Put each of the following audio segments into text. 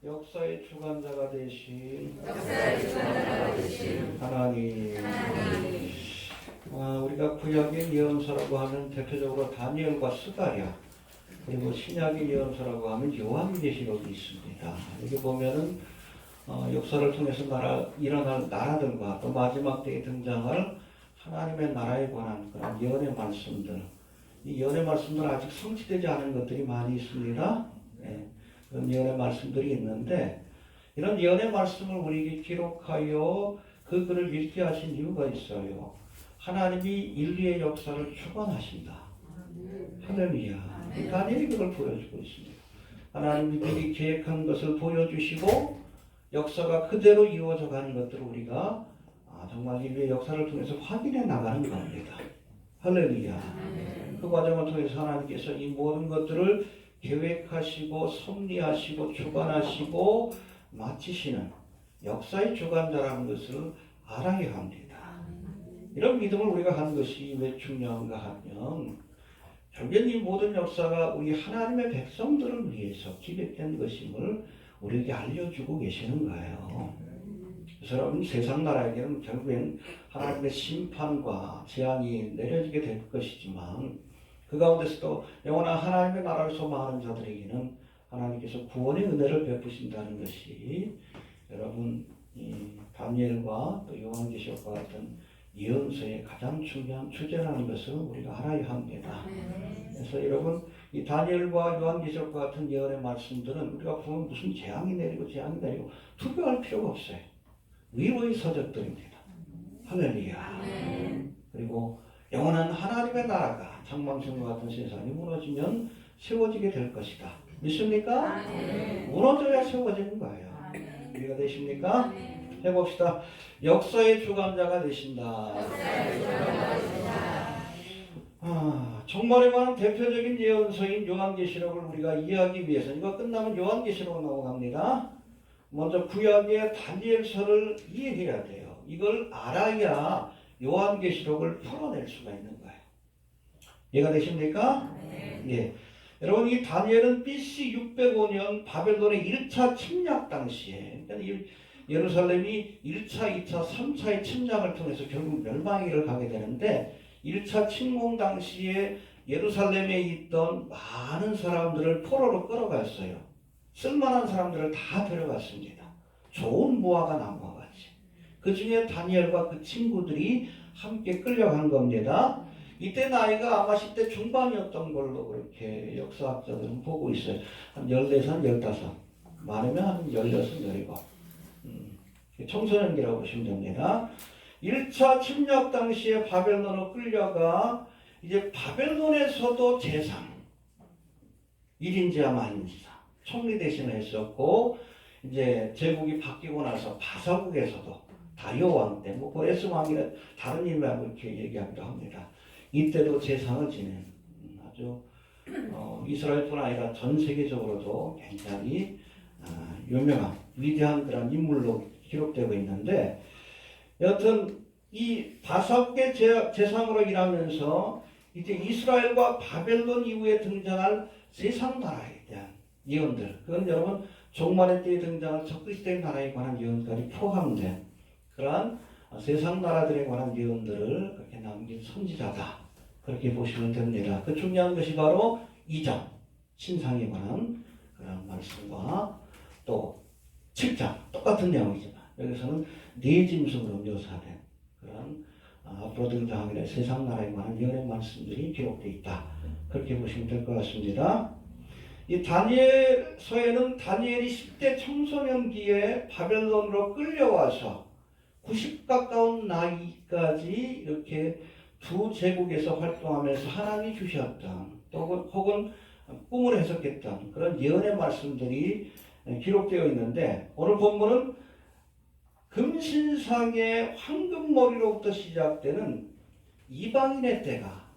역사의 주관자가 되신 하나님. 우리가 구약의 예언서라고 하면 대표적으로 다니엘과 스가랴, 그리고 신약의 예언서라고 하면 요한계시록이 있습니다. 여기 보면은 역사를 통해서 일어날 나라들과 또 마지막 때에 등장할 하나님의 나라에 관한 그런 예언의 말씀들, 이 예언의 말씀들은 아직 성취되지 않은 것들이 많이 있습니다. 네, 그런 예언의 말씀들이 있는데, 이런 예언의 말씀을 우리에게 기록하여 그 글을 읽게 하신 이유가 있어요. 하나님이 인류의 역사를 주관하신다. 할렐루야. 다니엘이 그걸 보여주고 있습니다. 하나님이 미리 계획한 것을 보여주시고 역사가 그대로 이루어져 가는 것들을 우리가 정말 인류의 역사를 통해서 확인해 나가는 겁니다. 할렐루야. 그 과정을 통해서 하나님께서 이 모든 것들을 계획하시고 섭리하시고 주관하시고 마치시는 역사의 주관자라는 것을 알아야 합니다. 이런 믿음을 우리가 하는 것이 왜 중요한가 하면, 결국엔 이 모든 역사가 우리 하나님의 백성들을 위해서 기획된 것임을 우리에게 알려주고 계시는 거예요. 그래서 여러분, 세상 나라에게는 결국엔 하나님의 심판과 재앙이 내려지게 될 것이지만, 그 가운데서도 영원한 하나님의 나라를 소망하는 자들에게는 하나님께서 구원의 은혜를 베푸신다는 것이 여러분, 이 다니엘과 또 요한계시록과 같은 예언서의 가장 중요한 주제라는 것을 우리가 알아야 합니다. 그래서 여러분, 이 다니엘과 요한계시록과 같은 예언의 말씀들은 우리가 보면 무슨 재앙이 내리고 투표할 필요가 없어요. 의로의 서적들입니다. 할렐루야. 그리고 영원한 하나님의 나라가 창방성과 같은 세상이 무너지면 세워지게 될 것이다. 믿습니까? 무너져야 세워지는 거예요. 이해가 되십니까? 해봅시다. 역사의 주관자가 되신다. 종말에 관한 대표적인 예언서인 요한계시록을 우리가 이해하기 위해서, 이거 끝나면 요한계시록으로 넘어갑니다. 먼저 구약의 다니엘서를 이해해야 돼요. 이걸 알아야 요한계시록을 풀어낼 수가 있는 거예요. 이해가 되십니까? 예. 여러분, 이 다니엘은 BC 605년 바벨론의 1차 침략 당시에, 그러니까 예루살렘이 1차, 2차, 3차의 침략을 통해서 결국 멸망의 가게 되는데, 1차 침공 당시에 예루살렘에 있던 많은 사람들을 포로로 끌어갔어요. 쓸만한 사람들을 다 데려갔습니다. 좋은 무화과 나무와 같이. 그 중에 다니엘과 그 친구들이 함께 끌려간 겁니다. 이때 나이가 아마 10대 중반이었던 걸로 그렇게 역사학자들은 보고 있어요. 한 14살, 15. 많으면 한 16, 17. 청소년기라고 보시면 됩니다. 1차 침략 당시에 바벨론으로 끌려가 이제 바벨론에서도 재상, 1인지와 만인지사, 총리 대신을 했었고, 이제 제국이 바뀌고 나서 바사국에서도 다리오 왕 때, 고레스 왕이나 다른 인물하고 이렇게 얘기하기도 합니다. 이때도 재상을 지낸 아주 이스라엘뿐 아니라 전 세계적으로도 굉장히 유명한 위대한 그런 인물로 기록되고 있는데, 여튼 이 바사국의 재상으로 일하면서 이제 이스라엘과 바벨론 이후에 등장할 세상 나라에 대한 예언들, 그건 여러분 종말의 때에 등장할 적그리스도의 나라에 관한 예언까지 포함된 그러한 세상 나라들에 관한 예언들을 그렇게 남긴 선지자다, 그렇게 보시면 됩니다. 그 중요한 것이 바로 2장 신상에 관한 그런 말씀과 또 7장 똑같은 내용이지만 여기서는 네 짐승으로 묘사된 그런 앞으로 등장하게 될 세상 나라에 관한 예언의 말씀들이 기록되어 있다, 그렇게 보시면 될 것 같습니다. 이 다니엘서에는 다니엘이 10대 청소년기에 바벨론으로 끌려와서 90 가까운 나이까지 이렇게 두 제국에서 활동하면서 하나님이 주셨던, 또 혹은 꿈을 해석했던 그런 예언의 말씀들이 기록되어 있는데, 오늘 본문은 금신상의 황금머리로부터 시작되는 이방인의 때가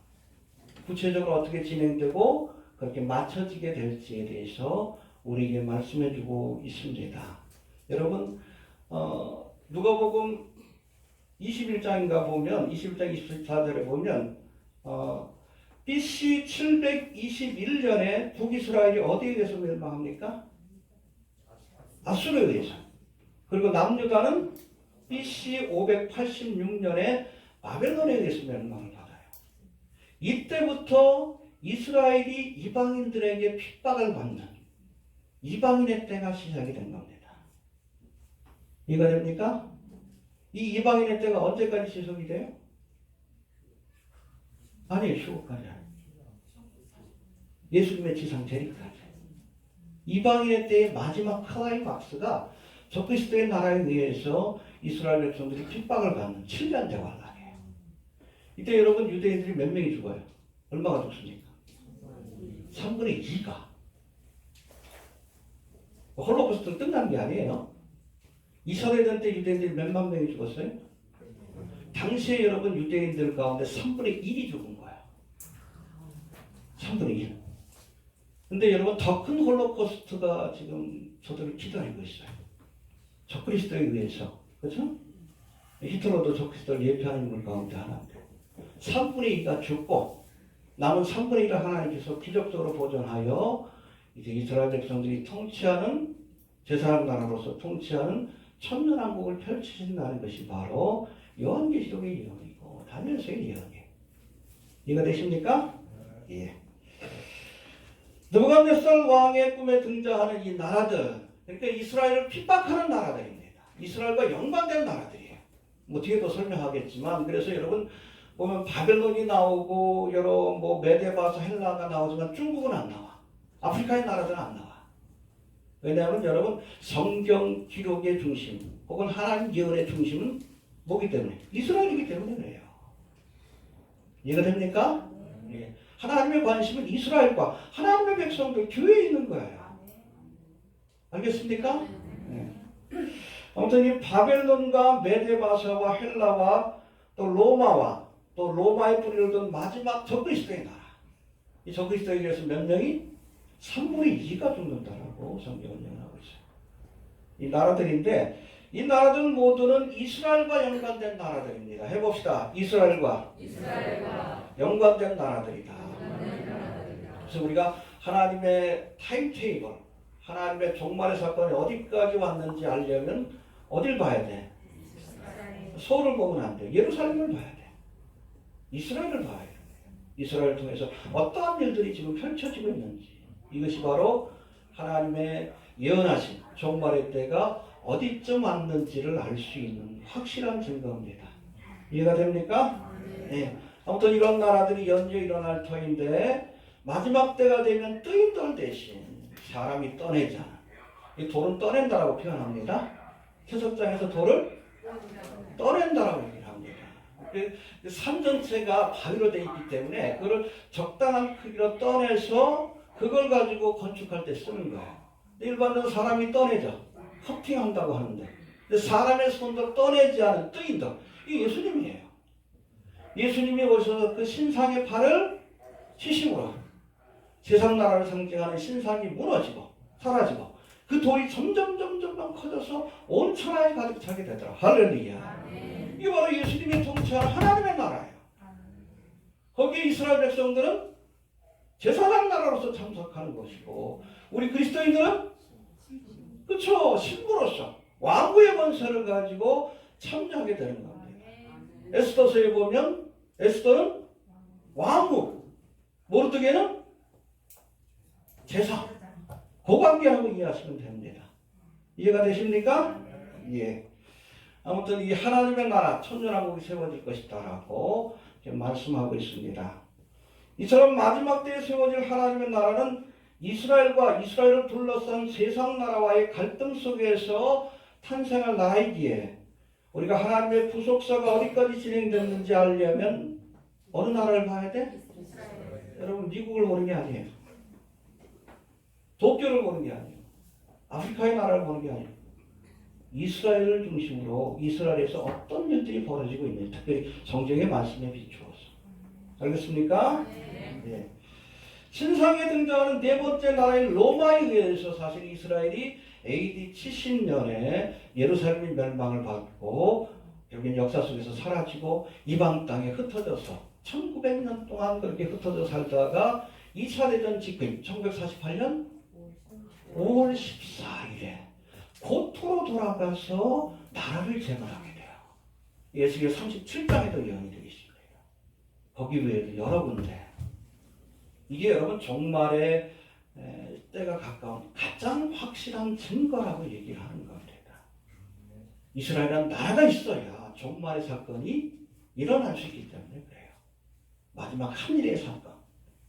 구체적으로 어떻게 진행되고 그렇게 맞춰지게 될지에 대해서 우리에게 말씀해주고 있습니다. 여러분, 누가복음 21장인가 보면 21장 24절에 보면 BC 721년에 북이스라엘이 어디에 대해서 멸망합니까? 아수르에 의해서. 그리고 남유다는 BC 586년에 바벨론에 의해서 멸망을 받아요. 이때부터 이스라엘이 이방인들에게 핍박을 받는 이방인의 때가 시작이 된 겁니다. 이해가 됩니까? 이 이방인의 때가 언제까지 지속이 돼요? 아니에요. 휴거까지 아니에요. 예수님의 지상 재림까지. 이방인의 때의 마지막 클라이막스가 적그리스도의 나라에 의해서 이스라엘 백성들이 핍박을 받는 7년 대환란이에요. 이때 여러분 유대인들이 몇 명이 죽어요? 얼마가 죽습니까? 3분의 2가. 홀로코스트는 끝난 게 아니에요. 이스라엘 때 유대인들이 몇만 명이 죽었어요? 당시에 여러분 유대인들 가운데 3분의 1이 죽은 거야. 3분의 1. 근데 여러분 더 큰 홀로코스트가 지금 저들을 기다리고 있어요. 적그리스도에 의해서. 그렇죠? 히틀러도 적그리스도를 예표하는 인물 가운데 하나인데 3분의 2가 죽고 남은 3분의 1을 하나님께서 기적적으로 보존하여 이제 이스라엘 백성들이 통치하는 제사장 나라로서 통치하는 천년왕국을 펼치신다는 것이 바로 요한계시록의 예언이고 다니엘서의 예언이에요. 이해가 되십니까? 예. 느부갓네살 왕의 꿈에 등장하는 이 나라들, 그러니까 이스라엘을 핍박하는 나라들입니다. 이스라엘과 연관된 나라들이에요. 뭐 뒤에도 설명하겠지만, 그래서 여러분 보면 바벨론이 나오고 여러 뭐 메데바서 헬라가 나오지만 중국은 안 나와. 아프리카의 나라들은 안 나와. 왜냐하면 여러분 성경 기록의 중심 혹은 하나님 예언의 중심은 뭐기 때문에? 이스라엘이기 때문에 그래요. 이해가 됩니까? 예. 하나님의 관심은 이스라엘과 하나님의 백성들 교회에 있는 거예요. 알겠습니까? 예. 아무튼 이 바벨론과 메데바사와 헬라와 또 로마와 또 로마의 뿌리를 둔 마지막 적그리스도의 나라. 이 적그리스도에 의해서 몇 명이? 3분의 2가 죽는다라고 성경은 예언하고 있어요. 이 나라들인데 이 나라들 모두는 이스라엘과 연관된 나라들입니다. 해봅시다. 이스라엘과 연관된 나라들이다. 그래서 우리가 하나님의 타임테이블, 하나님의 종말의 사건이 어디까지 왔는지 알려면 어딜 봐야 돼? 서울을 보면 안 돼. 예루살렘을 봐야 돼. 이스라엘을 봐야 돼. 이스라엘을 통해서 어떠한 일들이 지금 펼쳐지고 있는지. 이것이 바로 하나님의 예언하신 종말의 때가 어디쯤 왔는지를 알 수 있는 확실한 증거입니다. 이해가 됩니까? 네. 아무튼 이런 나라들이 연이어 일어날 터인데 마지막 때가 되면 뜨인 돌 대신 사람이 떠내잖아. 이 돌은 떠낸다라고 표현합니다. 해석장에서 돌을 떠낸다라고 얘기합니다. 산 전체가 바위로 되어 있기 때문에 그걸 적당한 크기로 떠내서 그걸 가지고 건축할 때 쓰는 거예요. 일반적으로 사람이 떠내죠. 커팅한다고 하는데 사람의 손도 떠내지 않은 뜨인 돌. 이게 예수님이에요. 예수님이 오셔서 그 신상의 팔을 치심으로 세상 나라를 상징하는 신상이 무너지고 사라지고 그 돌이 점점 커져서 온 천하에 가득 차게 되더라. 할렐루야. 이게 바로 예수님이 통치하는 하나님의 나라예요. 거기에 이스라엘 백성들은 제사장 나라로서 참석하는 것이고 우리 그리스도인들은 그렇죠. 신부로서 왕국의 권세를 가지고 참여하게 되는 겁니다. 에스더서에 보면 에스더는 왕국, 모르드게는 제사, 그 관계하고 이해하시면 됩니다. 이해가 되십니까? 예. 아무튼 이 하나님의 나라 천년왕국이 세워질 것이다라고 말씀하고 있습니다. 이처럼 마지막 때에 세워질 하나님의 나라는 이스라엘과 이스라엘을 둘러싼 세상 나라와의 갈등 속에서 탄생할 나라이기에 우리가 하나님의 구속사가 어디까지 진행됐는지 알려면 어느 나라를 봐야 돼? 여러분 미국을 보는 게 아니에요. 도쿄를 보는 게 아니에요. 아프리카의 나라를 보는 게 아니에요. 이스라엘을 중심으로 이스라엘에서 어떤 일들이 벌어지고 있는지 특별히 성경의 말씀에 비추어서. 알겠습니까? 네. 신상에 등장하는 네 번째 나라인 로마에 의해서 사실 이스라엘이 AD 70년에 예루살렘이 멸망을 받고 결국엔 역사 속에서 사라지고 이방 땅에 흩어져서 1900년 동안 그렇게 흩어져 살다가 2차 대전 직후 1948년 5월 14일에 고토로 돌아가서 나라를 재건하게 돼요. 에스겔 37장에도 예언이 되어 있습니다. 거기 외에도 여러 군데. 이게 여러분 종말의 때가 가까운 가장 확실한 증거라고 얘기를 하는 겁니다. 이스라엘은 나라가 있어야 종말의 사건이 일어날 수 있기 때문에 그래요. 마지막 한일의 사건.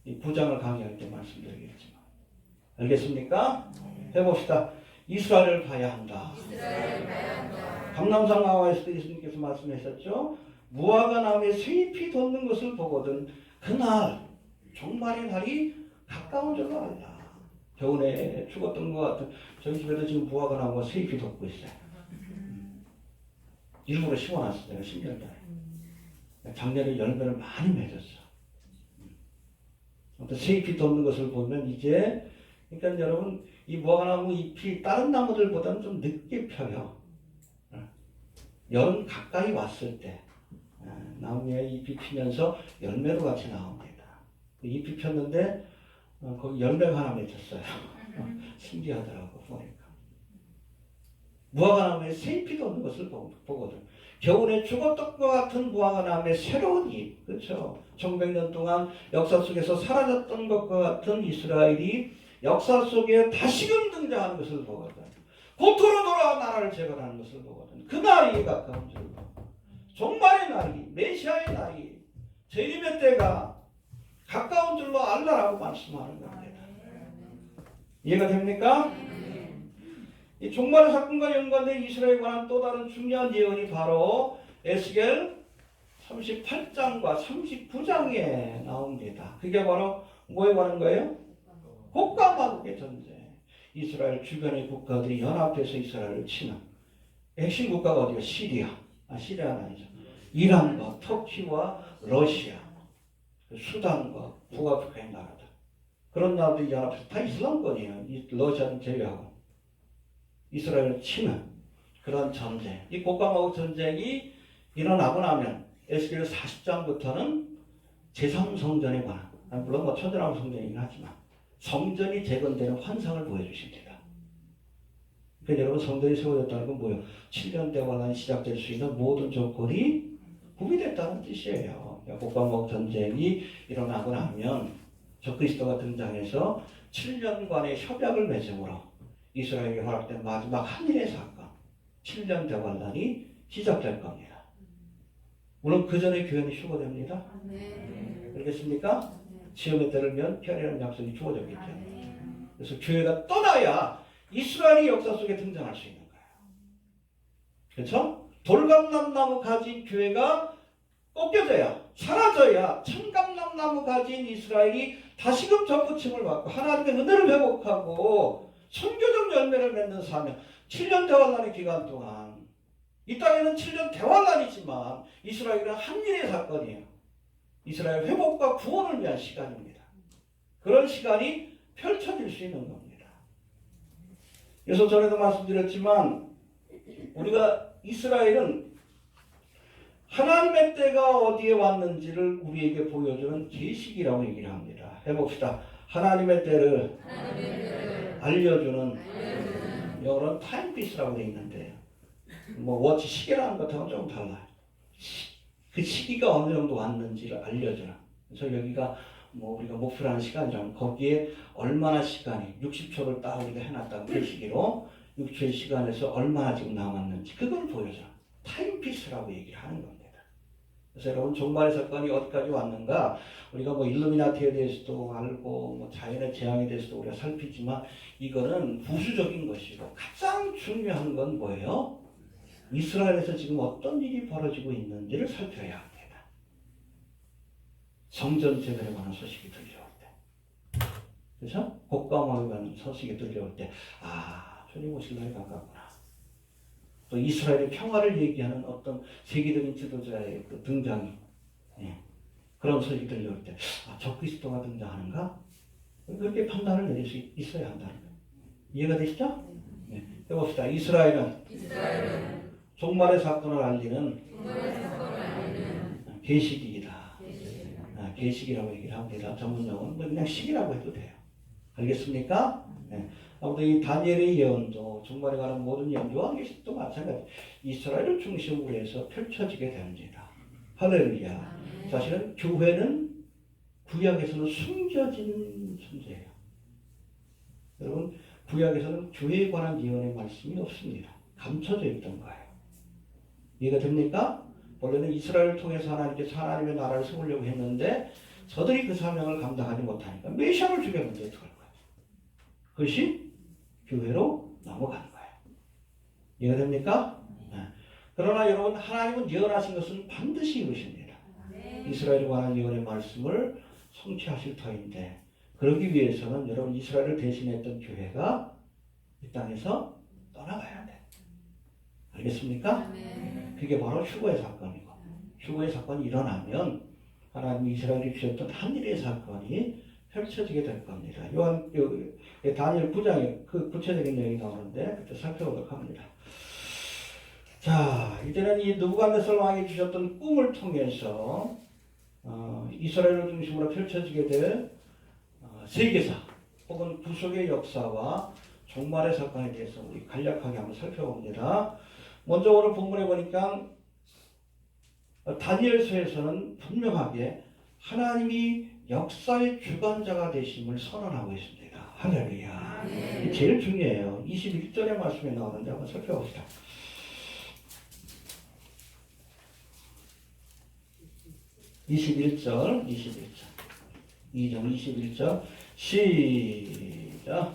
이 9장을 강의할 때 말씀드리겠지만. 알겠습니까? 해봅시다. 이스라엘을 봐야 한다. 감람산 강화에서도 예수님께서 말씀하셨죠. 무화과 나무에 새잎이 돋는 것을 보거든 그날 종말의 날이 가까운 줄로 알라. 겨울에 죽었던 것 같은 저희 집에도 지금 무화과 나무가 새잎이 돋고 있어요. 일부러 심어놨어. 내가 10년 전에. 작년에 열매를 많이 맺었어. 아무튼 새잎이 돋는 것을 보면 이제 그러니까 여러분 이 무화과나무 잎이 다른 나무들보다는 좀 늦게 펴요. 여름 가까이 왔을 때 나무에 잎이 피면서 열매로 같이 나옵니다. 잎이 폈는데 거기 열매가 하나 맺혔어요. 신기하더라고 보니까. 무화과나무에 새잎이 돋는 것을 보거든. 겨울에 죽었던 것 같은 무화과나무의 새로운 잎, 그렇죠? 1900년 동안 역사 속에서 사라졌던 것과 같은 이스라엘이 역사 속에 다시금 등장하는 것을 보거든. 고토로 돌아와 나라를 재건하는 것을 보거든. 그 날이 가까운 줄. 종말의 날이, 메시아의 날이, 재림의 때가 가까운 줄로 알라라고 말씀하는 겁니다. 이해가 됩니까? 이 종말의 사건과 연관된 이스라엘에 관한 또 다른 중요한 예언이 바로 에스겔 38장과 39장에 나옵니다. 그게 바로 뭐에 관한 거예요? 곡과 마곡의 전쟁. 이스라엘 주변의 국가들이 연합해서 이스라엘을 치는 핵심 국가가 어디가? 시리아는 아니죠. 이란과 터키와 러시아, 수단과 북아프리카의 나라들. 그런 나라들이 연합해서 다 이슬람권이에요. 러시아는 제외하고. 이스라엘을 치는 그런 전쟁. 이 곡과 마곡 전쟁이 일어나고 나면 에스겔 40장부터는 제3성전에 관한, 물론 뭐 천전하고 성전이긴 하지만 성전이 재건되는 환상을 보여주십니다. 그러니까 여러분 성전이 세워졌다는 건 뭐예요? 7년 대환란이 시작될 수 있는 모든 조건이 구비됐다는 뜻이에요. 곡과 마곡 전쟁이 일어나고 나면 적그리스도가 등장해서 7년간의 협약을 맺음으로 이스라엘에게 허락된 마지막 한일의 사건, 7년 대환란이 시작될 겁니다. 물론 그 전에 교회는 휴거됩니다. 알겠습니까? 시험의 때를 면 편이라는 약속이 주어졌기 때문에. 그래서 교회가 떠나야 이스라엘이 역사 속에 등장할 수 있는 거예요. 그렇죠? 돌감람나무 가진 교회가 꺾여져야, 사라져야 청감람나무 가진 이스라엘이 다시금 접붙임을 받고 하나님의 은혜를 회복하고 선교적 열매를 맺는 사명. 7년 대환란의 기간 동안 이 땅에는 7년 대환란이지만 이스라엘은 한일의 사건이에요. 이스라엘 회복과 구원을 위한 시간입니다. 그런 시간이 펼쳐질 수 있는 겁니다. 그래서 전에도 말씀드렸지만 우리가 이스라엘은 하나님의 때가 어디에 왔는지를 우리에게 보여주는 계시기라고 얘기를 합니다. 해봅시다. 하나님의 때를 알려주는 영어로는 타임피스라고 되어 있는데 뭐 워치 시계라는 것하고는 좀 달라요. 그 시기가 어느 정도 왔는지를 알려주는. 그래서 여기가 뭐 우리가 목표라는 시간이라면 거기에 얼마나 시간이 60초를 딱 우리가 해놨다고 그 시기로 60초의 시간에서 얼마나 지금 남았는지 그걸 보여주는 타임피스라고 얘기를 하는 겁니다. 그래서 여러분 종말의 사건이 어디까지 왔는가 우리가 뭐 일루미나티에 대해서도 알고 뭐 자연의 재앙에 대해서도 우리가 살피지만 이거는 부수적인 것이고 가장 중요한 건 뭐예요? 이스라엘에서 지금 어떤 일이 벌어지고 있는지를 살펴야 합니다. 성전 재건에 관한 소식이 들려올 때, 그렇죠? 곡과 마곡에 관한 소식이 들려올 때, 주님 오실 날이 가깝구나. 또 이스라엘의 평화를 얘기하는 어떤 세계적인 지도자의 그 등장이, 그런 소식이 들려올 때, 적그리스도가 등장하는가? 그렇게 판단을 내릴 수 있어야 한다는 거예요. 이해가 되시죠? 네. 해봅시다. 이스라엘은 종말의 사건을 알리는 계시기이다. 계시기라고 얘기를 합니다. 전문용어는 그냥 시기라고 해도 돼요. 알겠습니까? 네. 아무튼 이 다니엘의 예언도 중반에 관한 모든 예언, 요한계시도 마찬가지 이스라엘을 중심으로 해서 펼쳐지게 됩니다. 할렐루야. 사실은 교회는 구약에서는 숨겨진 존재예요. 여러분 구약에서는 교회에 관한 예언의 말씀이 없습니다. 감춰져 있던 거예요. 이해가 됩니까? 원래는 이스라엘을 통해서 하나님께서 하나님의 나라를 세우려고 했는데 저들이 그 사명을 감당하지 못하니까 메시아를 죽였는데 어떡할 거예요? 그것이 교회로 넘어가는 거예요. 이해가 됩니까? 네. 그러나 여러분 하나님은 예언하신 것은 반드시 이루십니다. 이스라엘에 관한 예언의 말씀을 성취하실 터인데 그러기 위해서는 여러분 이스라엘을 대신했던 교회가 이 땅에서 떠나가야 돼. 알겠습니까? 그게 바로 휴거의 사건이고 휴거의 사건이 일어나면 하나님이 이스라엘이 주셨던 한일의 사건이 펼쳐지게 될 겁니다. 다니엘 9장에 그 구체적인 내용이 나오는데 그때 살펴보도록 합니다. 자, 이제는 이 느부갓네살 왕이 주셨던 꿈을 통해서 이스라엘을 중심으로 펼쳐지게 될 세계사 혹은 구속의 역사와 종말의 사건에 대해서 우리 간략하게 한번 살펴봅니다. 먼저 오늘 본문에 보니까 다니엘서에서는 분명하게 하나님이 역사의 주관자가 되심을 선언하고 있습니다. 할렐루야. 이게 제일 중요해요. 21절의 말씀에 나오는데 한번 살펴봅시다. (21절) 2장 21절 시작.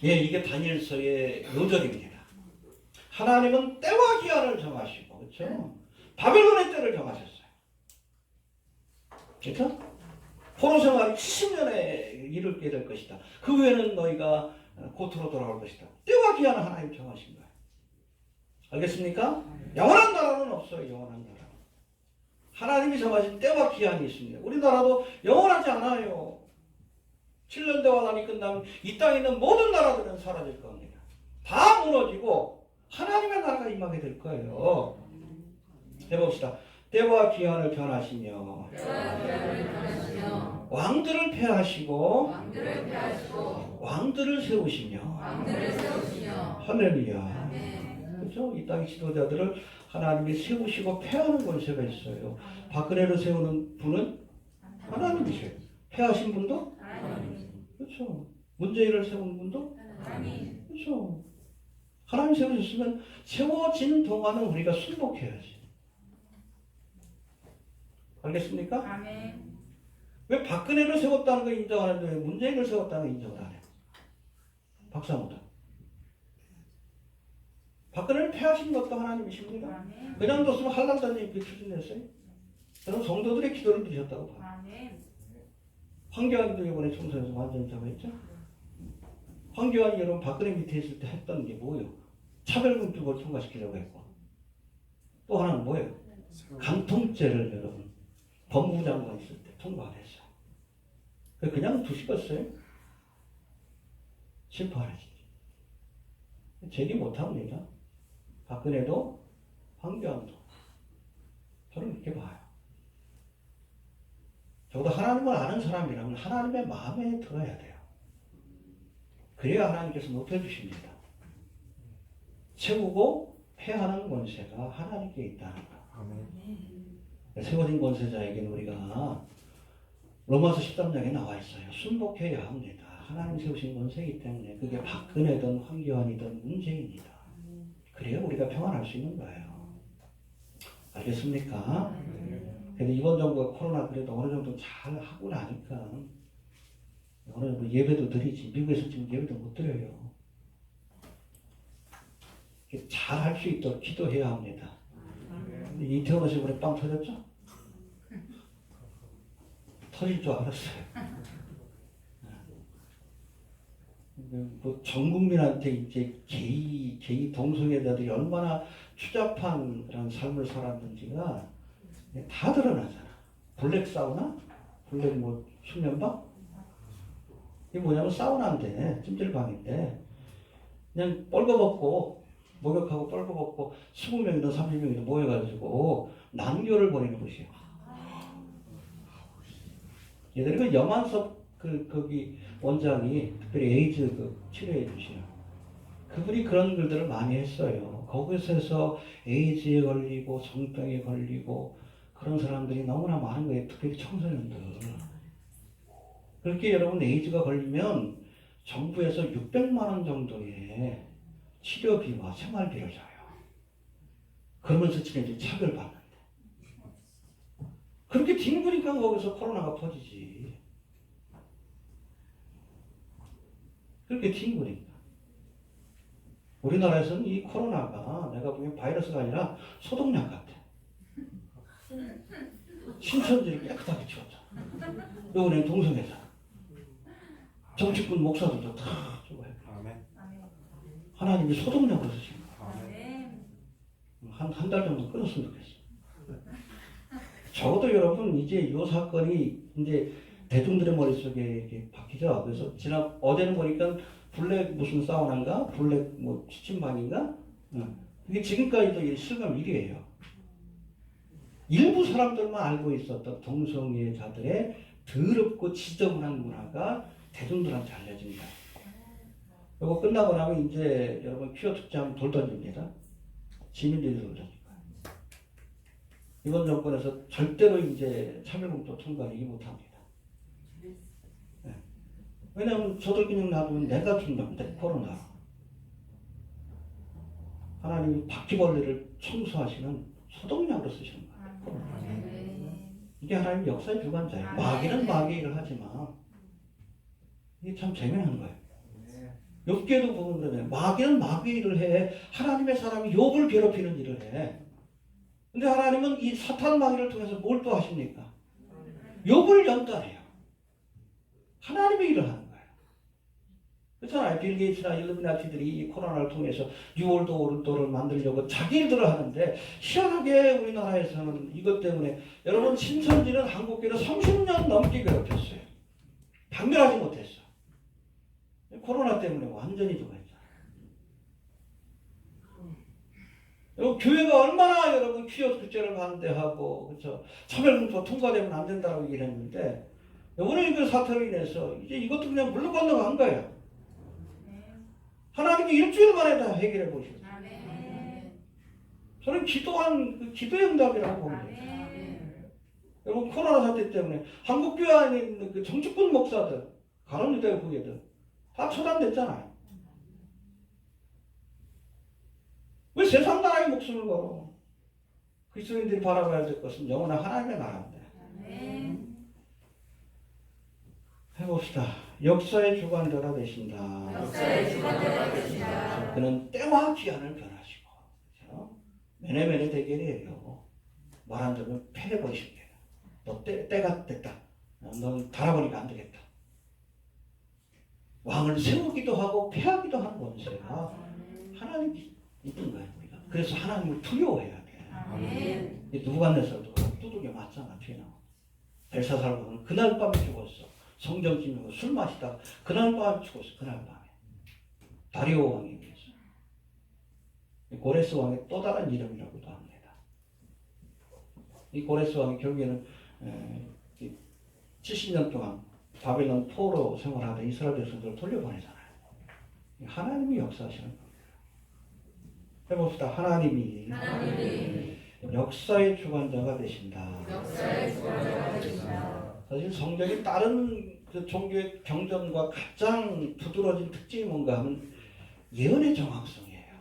예, 이게 다니엘서의 요절입니다. 하나님은 때와 기한을 정하시고, 그렇죠? 바벨론의 때를 정하셨어요. 그렇죠? 포로 생활이 70년에 이르게 될 것이다. 그 후에는 너희가 고토로 돌아올 것이다. 때와 기한을 하나님 정하신 거예요. 알겠습니까? 영원한 나라는 없어요. 영원한 나라. 하나님이 정하신 때와 기한이 있습니다. 우리나라도 영원하지 않아요. 7년 대환란이 끝나면 이 땅에 있는 모든 나라들은 사라질 겁니다. 다 무너지고 하나님의 나라가 임하게 될 거예요. 해봅시다. 때와 기한을 변하시며 왕들을 폐하시고 왕들을 세우시며 할렐루야. 그렇죠? 이 땅의 지도자들을 하나님이 세우시고 폐하는 권세가 있어요. 박근혜를 세우는 분은 하나님이세요. 폐하신 분도 그렇죠. 문재인을 세우는 분도 그렇죠. 하나님 세우셨으면 세워진 동안은 우리가 순복해야지. 알겠습니까? 아멘. 왜 박근혜를 세웠다는 걸 인정하는데 왜 문재인을 세웠다는 걸 인정을 안 해요? 박수 한번 더. 박근혜를 폐하신 것도 하나님이십니다. 아멘. 그냥 뒀으면 한란단이 이렇게 추진했어요. 저는 성도들의 기도를 드렸다고 봐요. 아멘. 황교안도 이번에 총선에서 완전히 잡아있죠? 황교안이 여러분 박근혜 밑에 있을 때 했던 게 뭐예요? 차별금지법을 통과시키려고 했고 또 하나는 뭐예요? 간통죄를 여러분 법무부 장관 있을 때 통과를 했어요. 그냥 두시겠어요? 실패하지. 제기 못합니다. 박근혜도 황교안도 저는 그렇게 봐요. 적어도 하나님을 아는 사람이라면 하나님의 마음에 들어야 돼요. 그래야 하나님께서 높여주십니다. 세우고 폐하는 권세가 하나님께 있다는 거. 세워진 권세자에게는 우리가 로마서 13장에 나와 있어요. 순복해야 합니다. 하나님 세우신 권세이기 때문에 그게 박근혜든 황교안이든 문제입니다. 그래야 우리가 평안할 수 있는 거예요. 알겠습니까? 근데 이번 정부가 코로나 그래도 어느 정도 잘 하고 나니까 어느 정도 예배도 드리지. 미국에서 지금 예배도 못 드려요. 잘 할 수 있도록 기도해야 합니다. 이태원 오신 분에 빵 터졌죠? 터질 줄 알았어요. 뭐 전 국민한테 이제 게이 동성애자들이 얼마나 추잡한 그런 삶을 살았는지가 다 드러나잖아. 블랙 사우나? 블랙 뭐 숙면방? 이게 뭐냐면 사우나인데 찜질방인데 그냥 뻘거벗고 목욕하고 뻘거벗고 20명이든 30명이든 모여가지고 난교를 벌이는 곳이에요. 예전에 그 염한섭 거기 원장이 특별히 에이즈 치료해 주시는 그분이 그런 글들을 많이 했어요. 거기서 에이즈에 걸리고 성병에 걸리고 그런 사람들이 너무나 많은 거예요. 특별히 청소년들. 그렇게 여러분 에이즈가 걸리면 정부에서 600만 원 정도의 치료비와 생활비를 줘요. 그러면서 지금 차별받는데. 그렇게 뒹구니까 거기서 코로나가 퍼지지. 그렇게 뒹구니까. 우리나라에서는 이 코로나가 내가 보기엔 바이러스가 아니라 소독약 같아. 신천지를 깨끗하게 치웠잖아. 요번에 동성애자. 정치권 목사들도 다 저거 해. 하나님이 소독약으로 쓰신 거야. 한 달 정도 끊었으면 좋겠어. 적어도 여러분 이제 이 사건이 이제 대중들의 머릿속에 이렇게 박히죠. 그래서 어제는 보니까 블랙 무슨 사우나인가? 블랙 뭐 취침방인가? 이게 지금까지도 실감 1위예요. 일부 사람들만 알고 있었던 동성애자들의 더럽고 지저분한 문화가 대중들한테 알려집니다. 이거 끝나고 나면 이제 여러분 퀴어 특장 돌 던집니다. 지민들이 돌 던집니다. 이번 정권에서 절대로 이제 차별공조 통과를 못합니다. 네. 왜냐하면 저들 그냥 놔두면 내가 죽는데 코로나. 하나님이 바퀴벌레를 청소하시는 소독약으로 쓰시는 거예요. 코로나. 이게 하나님 역사의 주관자예요. 마귀는 마귀 일을 하지만 이게 참 재미난 거예요. 욥기에도 보면 그러잖아요. 마귀는 마귀 일을 해. 하나님의 사람이 욥을 괴롭히는 일을 해. 근데 하나님은 이 사탄 마귀를 통해서 뭘 또 하십니까? 욥을 연단해요. 하나님의 일을 하는 거예요. 그렇잖아요. 빌 게이츠나 일루미나티들이 이 코로나를 통해서 뉴월드 오른도를 만들려고 자기 일들을 하는데 희한하게 우리나라에서는 이것 때문에 여러분 신천지는 한국교회를 30년 넘게 괴롭혔어요. 박멸하지 못했어. 코로나 때문에 완전히 죽어있잖아요. 교회가 얼마나 여러분 퀴어 규제를 반대하고 그렇죠. 차별공조 통과되면 안 된다고 얘기를 했는데 이번에 그 사태로 인해서 이제 이것도 그냥 물로 건너간 거예요. 하나님이 일주일 만에 다 해결해 보시고 저는 기도한 그 기도의 응답이라고 봅니다. 여러분 코로나 사태 때문에 한국교회 안에 있는 그 정치권 목사들 가론유대 후예들 다 처단됐잖아요. 왜 세상 나라의 목숨을 걸어? 그리스도인들이 바라봐야 될 것은 영원한 하나님의 나라인데. 해봅시다. 역사의 주관자가 되신다. 그는 때와 기한을 변하시고. 그렇죠? 매네매네 대결이에요. 말 안 들으면 패해버리십니다. 너 때가 됐다. 넌 달아보니까 안 되겠다. 왕을 세우기도 하고 패하기도 하는 권세가 하나님이 있던 거예요. 우리가. 그래서 하나님을 두려워해야 돼. 누간네살도 두들겨 맞잖아. 뒤에 나와. 벨사살 왕은 그날 밤에 죽었어. 성경 지면서 술 마시다가 그날 밤에 죽었어. 그날 밤에. 다리오 왕에 의해서. 고레스 왕의 또 다른 이름이라고도 합니다. 이 고레스 왕이 결국에는 70년 동안 바벨론 포로 생활하던 이스라엘 백성들을 돌려보내잖아요. 하나님이 역사하시는 겁니다. 해봅시다. 하나님이 역사의 주관자가 되신다. 사실 성경이 다른 그 종교의 경전과 가장 두드러진 특징이 뭔가 하면 예언의 정확성이에요.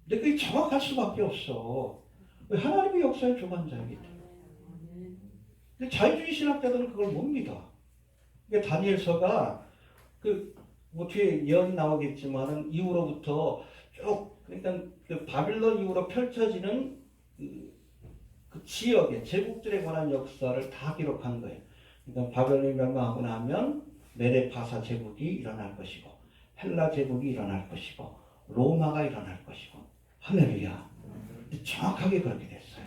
근데 그게 정확할 수밖에 없어. 왜? 하나님이 역사의 주관자이기 때문에. 근데 자유주의 신학자들은 그걸 못 믿어. 그러니까 다니엘서가 뭐 뒤에 예언이 나오겠지만은 이후로부터 쭉 그러니까 그 바빌론 이후로 펼쳐지는 그 지역의 제국들에 관한 역사를 다 기록한 거예요. 그러니까 바벨론이 멸망하고 나면 메데파사 제국이 일어날 것이고 헬라 제국이 일어날 것이고 로마가 일어날 것이고 할렐루야. 정확하게 그렇게 됐어요.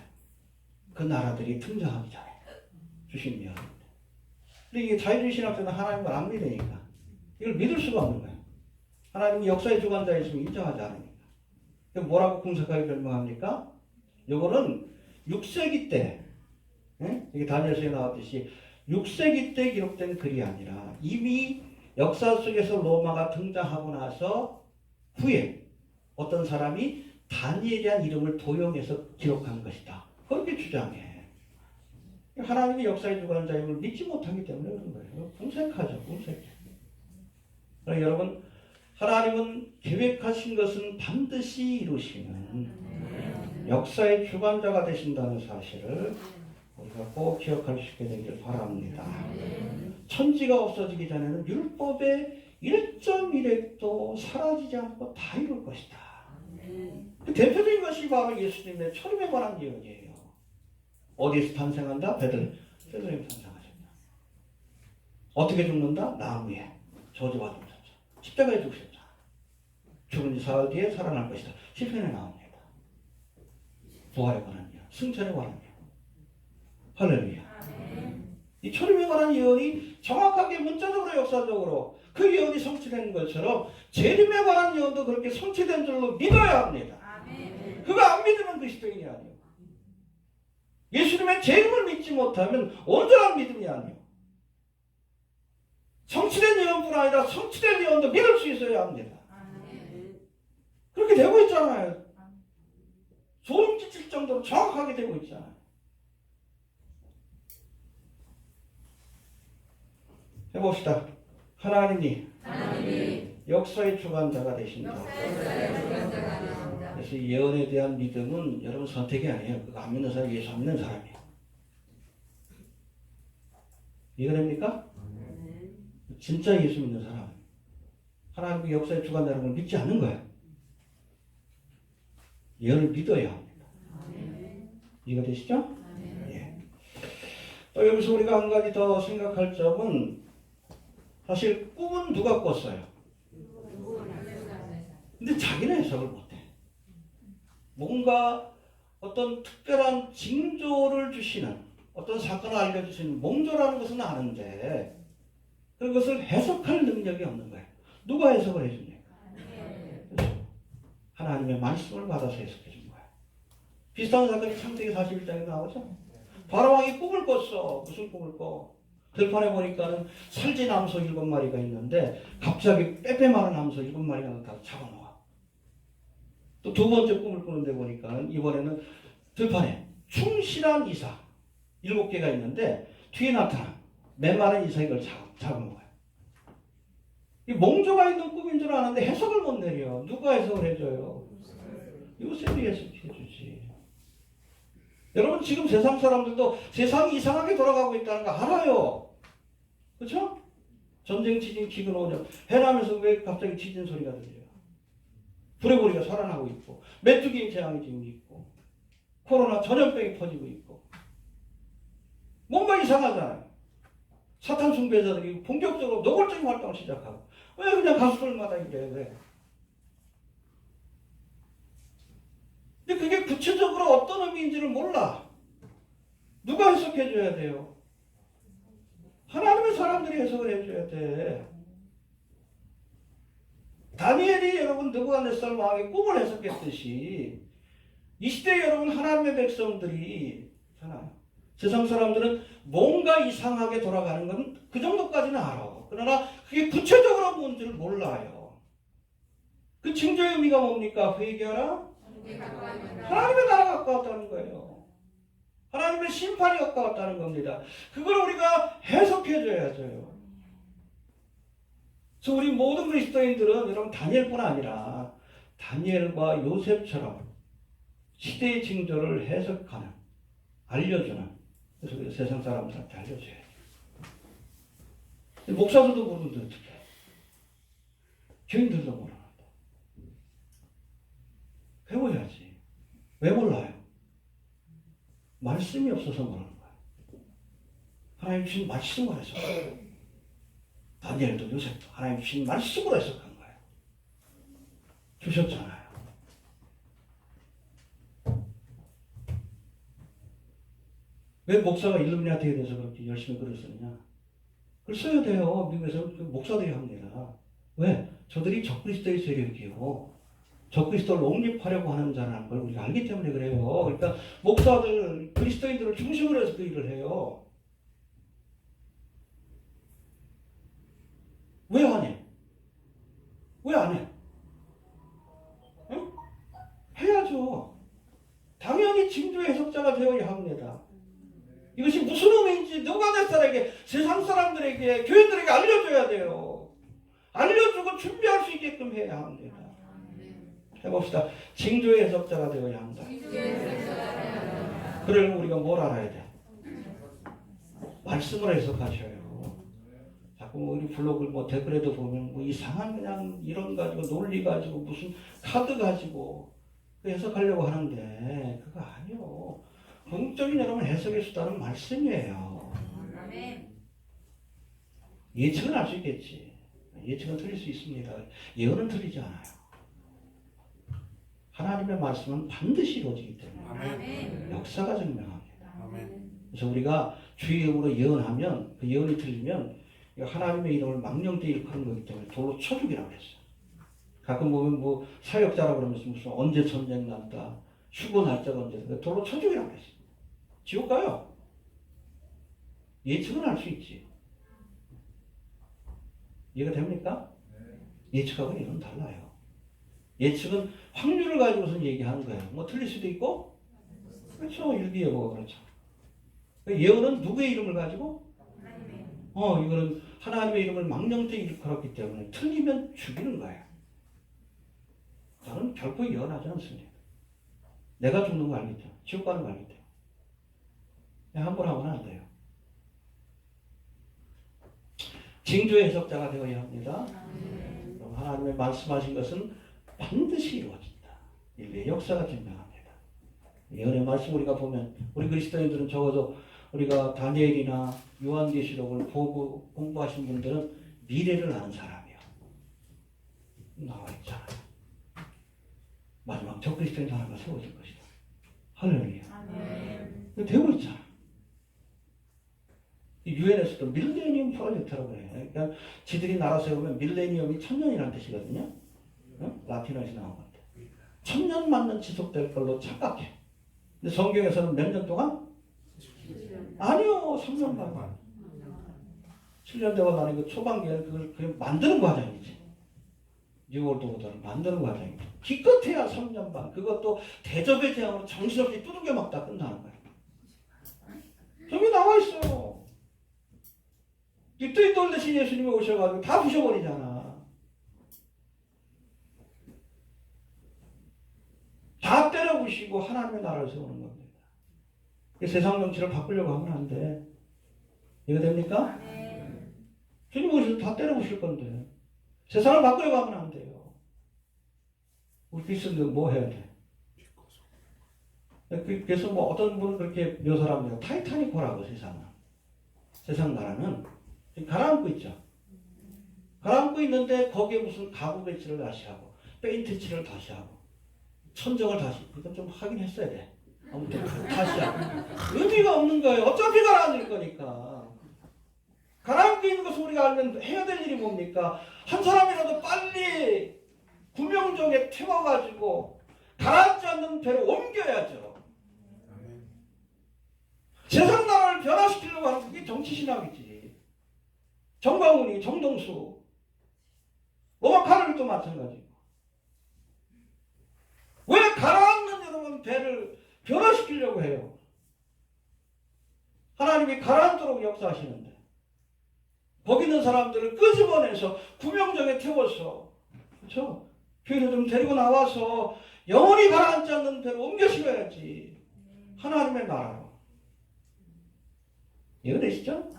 그 나라들이 등장하기 전에 주신 예언인데. 근데 이게 자유주의 신학자는 하나님을 안 믿으니까 이걸 믿을 수가 없는 거예요. 하나님이 역사의 주관자이심을 인정하지 않으니까. 뭐라고 공색하게 변명합니까? 요거는 6세기 때, 이게 다니엘서에 나왔듯이 6세기 때 기록된 글이 아니라 이미 역사 속에서 로마가 등장하고 나서 후에 어떤 사람이 다니엘이라는 이름을 도용해서 기록한 것이다. 그렇게 주장해. 하나님이 역사의 주관자임을 믿지 못하기 때문에 그런 거예요. 궁색하죠. 궁색해. 그러니까 여러분, 하나님은 계획하신 것은 반드시 이루시는 역사의 주관자가 되신다는 사실을 우리가 꼭 기억할 수 있게 되길 바랍니다. 천지가 없어지기 전에는 율법의 1.1획도 사라지지 않고 다 이룰 것이다. 그 대표적인 것이 바로 예수님의 초림에 관한 예언이에요. 어디에서 탄생한다? 베들레헴 탄생하셨다. 어떻게 죽는다? 나무에 저주받으셨다. 십자가에 죽으셨다. 죽은 지 사흘 뒤에 살아날 것이다. 시편에 나옵니다. 부활에 관한 예언, 승천에 관한 예언. 할렐루야. 이 초림에 관한 예언이 정확하게 문자적으로 역사적으로 그 예언이 성취된 것처럼 재림에 관한 예언도 그렇게 성취된 줄로 믿어야 합니다. 그거 안 믿으면 그리스도인이 아니에요. 예수님의 재림을 믿지 못하면 온전한 믿음이 아니에요. 성취된 예언뿐 아니라 성취된 예언도 믿을 수 있어야 합니다. 그렇게 되고 있잖아요. 소름 끼칠 정도로 정확하게 되고 있잖아요. 해봅시다. 하나님이 역사의 주관자가 되신다. 그래서 예언에 대한 믿음은 여러분 선택이 아니에요. 그거 안 믿는 사람이 예수 안 믿는 사람이에요. 이해됩니까? 진짜 예수 믿는 사람. 하나님의 역사의 주관자라는 걸 믿지 않는 거예요. 예언을 믿어야 합니다. 이해가 되시죠? 예. 또 여기서 우리가 한 가지 더 생각할 점은 사실 꿈은 누가 꿨어요? 근데 자기는 해석을 못해. 뭔가 어떤 특별한 징조를 주시는 어떤 사건을 알려주시는 몽조라는 것은 아는데 그것을 해석할 능력이 없는 거예요. 누가 해석을 해줍니까? 하나님의 말씀을 받아서 해석해 준 거예요. 비슷한 사건이 창세기 41장에 나오죠. 바로왕이 꿈을 꿨어. 무슨 꿈을 꿔? 들판에 보니까는 살진 암소 7마리가 있는데 갑자기 빼빼 마른 암소 7마리가 나타나서 잡아놓아. 또 두 번째 꿈을 꾸는데 보니까는 이번에는 들판에 충실한 이삭 7개가 있는데 뒤에 나타나 메마른 이삭이 그걸 잡아먹어요. 이 몽조가 있는 꿈인 줄 아는데 해석을 못 내려. 누가 해석을 해줘요? 요셉이 해석해주지. 여러분 지금 세상 사람들도 세상이 이상하게 돌아가고 있다는 거 알아요. 그렇죠? 전쟁, 지진, 기근, 오염. 해남에서 왜 갑자기 지진 소리가 들려요? 불의고리가 살아나고 있고 메뚜기 재앙이 지금 있고 코로나 전염병이 퍼지고 있고 뭔가 이상하잖아요. 사탄 숭배자들이 본격적으로 노골적인 활동을 시작하고 왜 그냥 가수들마다 이래 왜? 근데 그게 구체적으로 어떤 의미인지를 몰라. 누가 해석해줘야 돼요? 하나님의 사람들이 해석을 해줘야 돼. 다니엘이 여러분 느부갓네살 왕의 꿈을 해석했듯이 이 시대에 여러분 하나님의 백성들이 있잖아요. 세상 사람들은 뭔가 이상하게 돌아가는 건 그 정도까지는 알아. 그러나 그게 구체적으로 뭔지를 몰라요. 그 징조의 의미가 뭡니까? 회개하라? 하나님의 나라가 가까웠다는 거예요. 하나님의 심판이 가까웠다는 겁니다. 그걸 우리가 해석해줘야죠. 그래서 우리 모든 그리스도인들은 여러분 다니엘뿐 아니라 다니엘과 요셉처럼 시대의 징조를 해석하는, 알려주는, 그래서 세상 사람들한테 알려줘야 돼. 목사들도 모르는데 어떻게 해? 교인들도 모르는데. 배워야지. 왜 몰라요? 말씀이 없어서 모르는 거야. 하나님 주신 말씀을 해서. 다니엘도 요셉도 하나님 주신 말씀으로 해석한 거예요. 주셨잖아요. 왜 목사가 일루미나티에 대해서 그렇게 열심히 글을 쓰느냐? 글 써야 돼요. 미국에서 목사들이 합니다. 왜? 저들이 적그리스도의 세력이요. 적그리스도를 옹립하려고 하는 자라는 걸 우리가 알기 때문에 그래요. 그러니까 목사들, 그리스도인들을 중심으로 해서 그 일을 해요. 왜 안 해? 왜 안 해? 응? 해야죠. 당연히 징조 해석자가 되어야 합니다. 이것이 무슨 의미인지 느부갓네살에게, 세상 사람들에게, 교인들에게 알려줘야 돼요. 알려주고 준비할 수 있게끔 해야 합니다. 해봅시다. 징조의 해석자가 되어야 한다. 그러려면 우리가 뭘 알아야 돼? 말씀을 해석하셔요. 자꾸 우리 블로그 댓글에도 보면 이상한 그냥 이론 가지고 논리 가지고 무슨 카드 가지고 해석하려고 하는데 그거 아니요. 궁극적인 여러분 해석의 수단은 말씀이에요. 예측은 할 수 있겠지. 예측은 틀릴 수 있습니다. 예언은 틀리지 않아요. 하나님의 말씀은 반드시 이루어지기 때문에 역사가 증명합니다. 그래서 우리가 주의 이름으로 예언하면 그 예언이 틀리면 하나님의 이름을 망령되이 일컫는 거기 때문에 돌로 쳐죽이라고 했어요. 가끔 보면 사역자라고 그러면서 무슨 언제 전쟁 난다, 휴거 날짜가 언제, 돌로 쳐죽이라고 했어요. 지옥 가요. 예측은 할 수 있지. 이해가 됩니까? 예측하고는 이건 달라요. 예측은 확률을 가지고서 얘기하는 거예요. 틀릴 수도 있고, 그렇죠. 일기예보가 그렇죠. 예언은 누구의 이름을 가지고? 이거는 하나님의 이름을 망령되이 일컬었기 때문에 틀리면 죽이는 거예요. 저는 결코 예언하지 않습니다. 내가 죽는 거 알겠죠? 지옥 가는 거 알겠죠? 함부로 하면 안 돼요. 징조의 해석자가 되어야 합니다. 그럼 하나님의 말씀하신 것은 반드시 이루어진다. 인류의 역사가 증명합니다. 예언의 말씀 우리가 보면 우리 그리스도인들은 적어도 우리가 다니엘이나 요한계시록을 보고 공부하신 분들은 미래를 아는 사람이요. 나와 있잖아요. 마지막 적그리스도인 하나가 세워질 것이다. 할렐루야. 되고 있잖아. 유엔에서도 밀레니엄 프로젝트라고 해요. 그러니까 지들이 나라 세우면 밀레니엄이 1000년이라는 뜻이거든요. 라틴어에서 나온 건데. 1000년 맞는 지속될 걸로 착각해. 근데 성경에서는 몇 년 동안? 아니요, 3년 반. 7년 되고 아니고 초반기에는 그걸 만드는 과정이지. 뉴월드오더를 만드는 과정이지. 기껏해야 3년 반. 그것도 대접의 재앙으로 정신없이 두들겨 맞다 끝나는 거예요. 저기 나와 있어요. 이 돌 대신 예수님이 오셔가지고 다 부셔버리잖아. 다 때려 부시고 하나님의 나라를 세우는 겁니다. 세상 정치를 바꾸려고 하면 안 돼. 이거 됩니까? 주님 오셔서 다 때려 부실 건데. 세상을 바꾸려고 하면 안 돼요. 우리 그리스도인들 뭐 해야 돼? 그래서 어떤 분은 그렇게 묘사를 합니다. 타이타닉호라고 세상은. 세상 나라는 가라앉고 있죠. 가라앉고 있는데 거기에 무슨 가구 배치를 다시 하고 페인트 칠을 다시 하고 천정을 다시 이건 좀 하긴 했어야 돼. 아무튼 다시 하고 의미가 없는 거예요. 어차피 가라앉을 거니까. 가라앉고 있는 것을 우리가 알면 해야 될 일이 뭡니까? 한 사람이라도 빨리 구명정에 태워가지고 가라앉지 않는 배로 옮겨야죠. 세상 나라를 변화시키려고 하는 그게 정치신학이지. 정광훈이, 정동수, 로마 카를도 마찬가지고. 왜 가라앉는 여러분 배를 변화시키려고 해요? 하나님이 가라앉도록 역사하시는데 거기 있는 사람들을 끄집어내서 구명정에 태워서 그렇죠? 교회로 좀 데리고 나와서 영원히 가라앉지 않는 배로 옮겨 실어야지. 하나님의 나라로. 이해되시죠?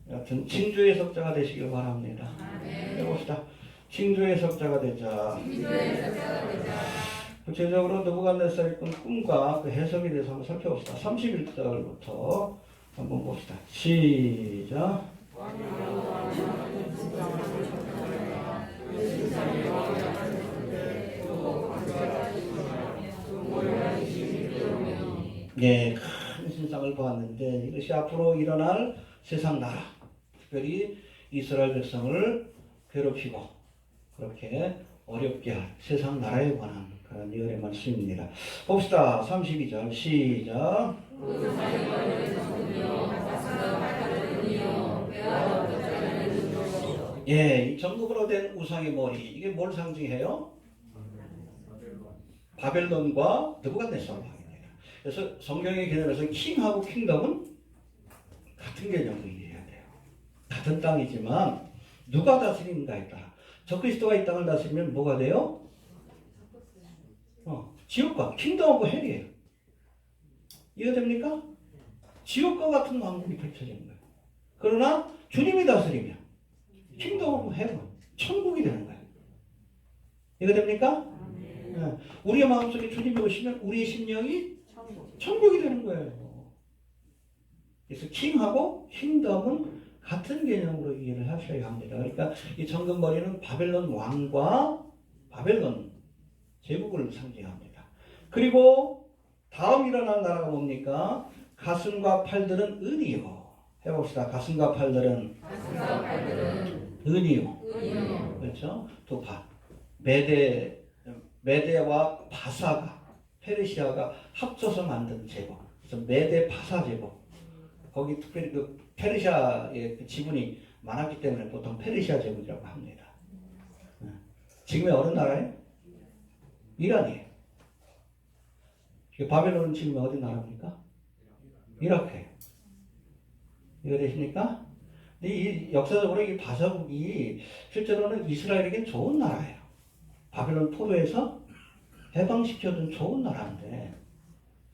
여하튼 징조의 해석자가 되시길 바랍니다. 해봅시다. 징조의 해석자가 되자. 구체적으로 느부갓네살이 꾼 꿈과 그 해석에 대해서 한번 살펴봅시다. 31절부터 한번 봅시다. 시작. 네, 큰 신상을 보았는데 이것이 앞으로 일어날 세상 나라, 특별히 이스라엘 백성을 괴롭히고 그렇게 어렵게 할 세상 나라에 관한 그런 예언의 말씀입니다. 봅시다. 32절 시작. 예, 이 전국으로 된 우상의 머리 이게 뭘 상징해요? 바벨론과 느부갓네살 왕입니다. 그래서 성경의 개념에서 킹하고 킹덤은 같은 개념으로 이해해야 돼요. 같은 땅이지만 누가 다스리는가에 따라 적그리스도가 이 땅을 다스리면 뭐가 돼요? 지옥과 킹덤 오브 헬이에요. 이해됩니까? 지옥과 같은 왕국이 펼쳐지는 거예요. 그러나 주님이 다스리면 킹덤 오브 헬은 천국이 되는 거예요. 이해됩니까? 네. 우리의 마음속에 주님이 오시면 우리의 심령이 천국이 되는 거예요. 그래서 킹하고 킹덤은 같은 개념으로 이해를 하셔야 합니다. 그러니까 이 정금머리는 바벨론 왕과 바벨론 제국을 상징합니다. 그리고 다음 일어날 나라가 뭡니까? 가슴과 팔들은 은이요. 해봅시다. 가슴과 팔들은 은이요. 그렇죠? 또 메대와 바사가 페르시아가 합쳐서 만든 제국. 그래서 메대 바사 제국. 거기 특별히 그 페르시아의 그 지분이 많았기 때문에 보통 페르시아 제국이라고 합니다. 지금의 어느 나라예요? 이란이에요. 바벨론은 지금 어디 나라입니까? 이라크예요. 이거 되십니까? 이 역사적으로 이 바사국이 실제로는 이스라엘에겐 좋은 나라예요. 바벨론 포로에서 해방시켜준 좋은 나라인데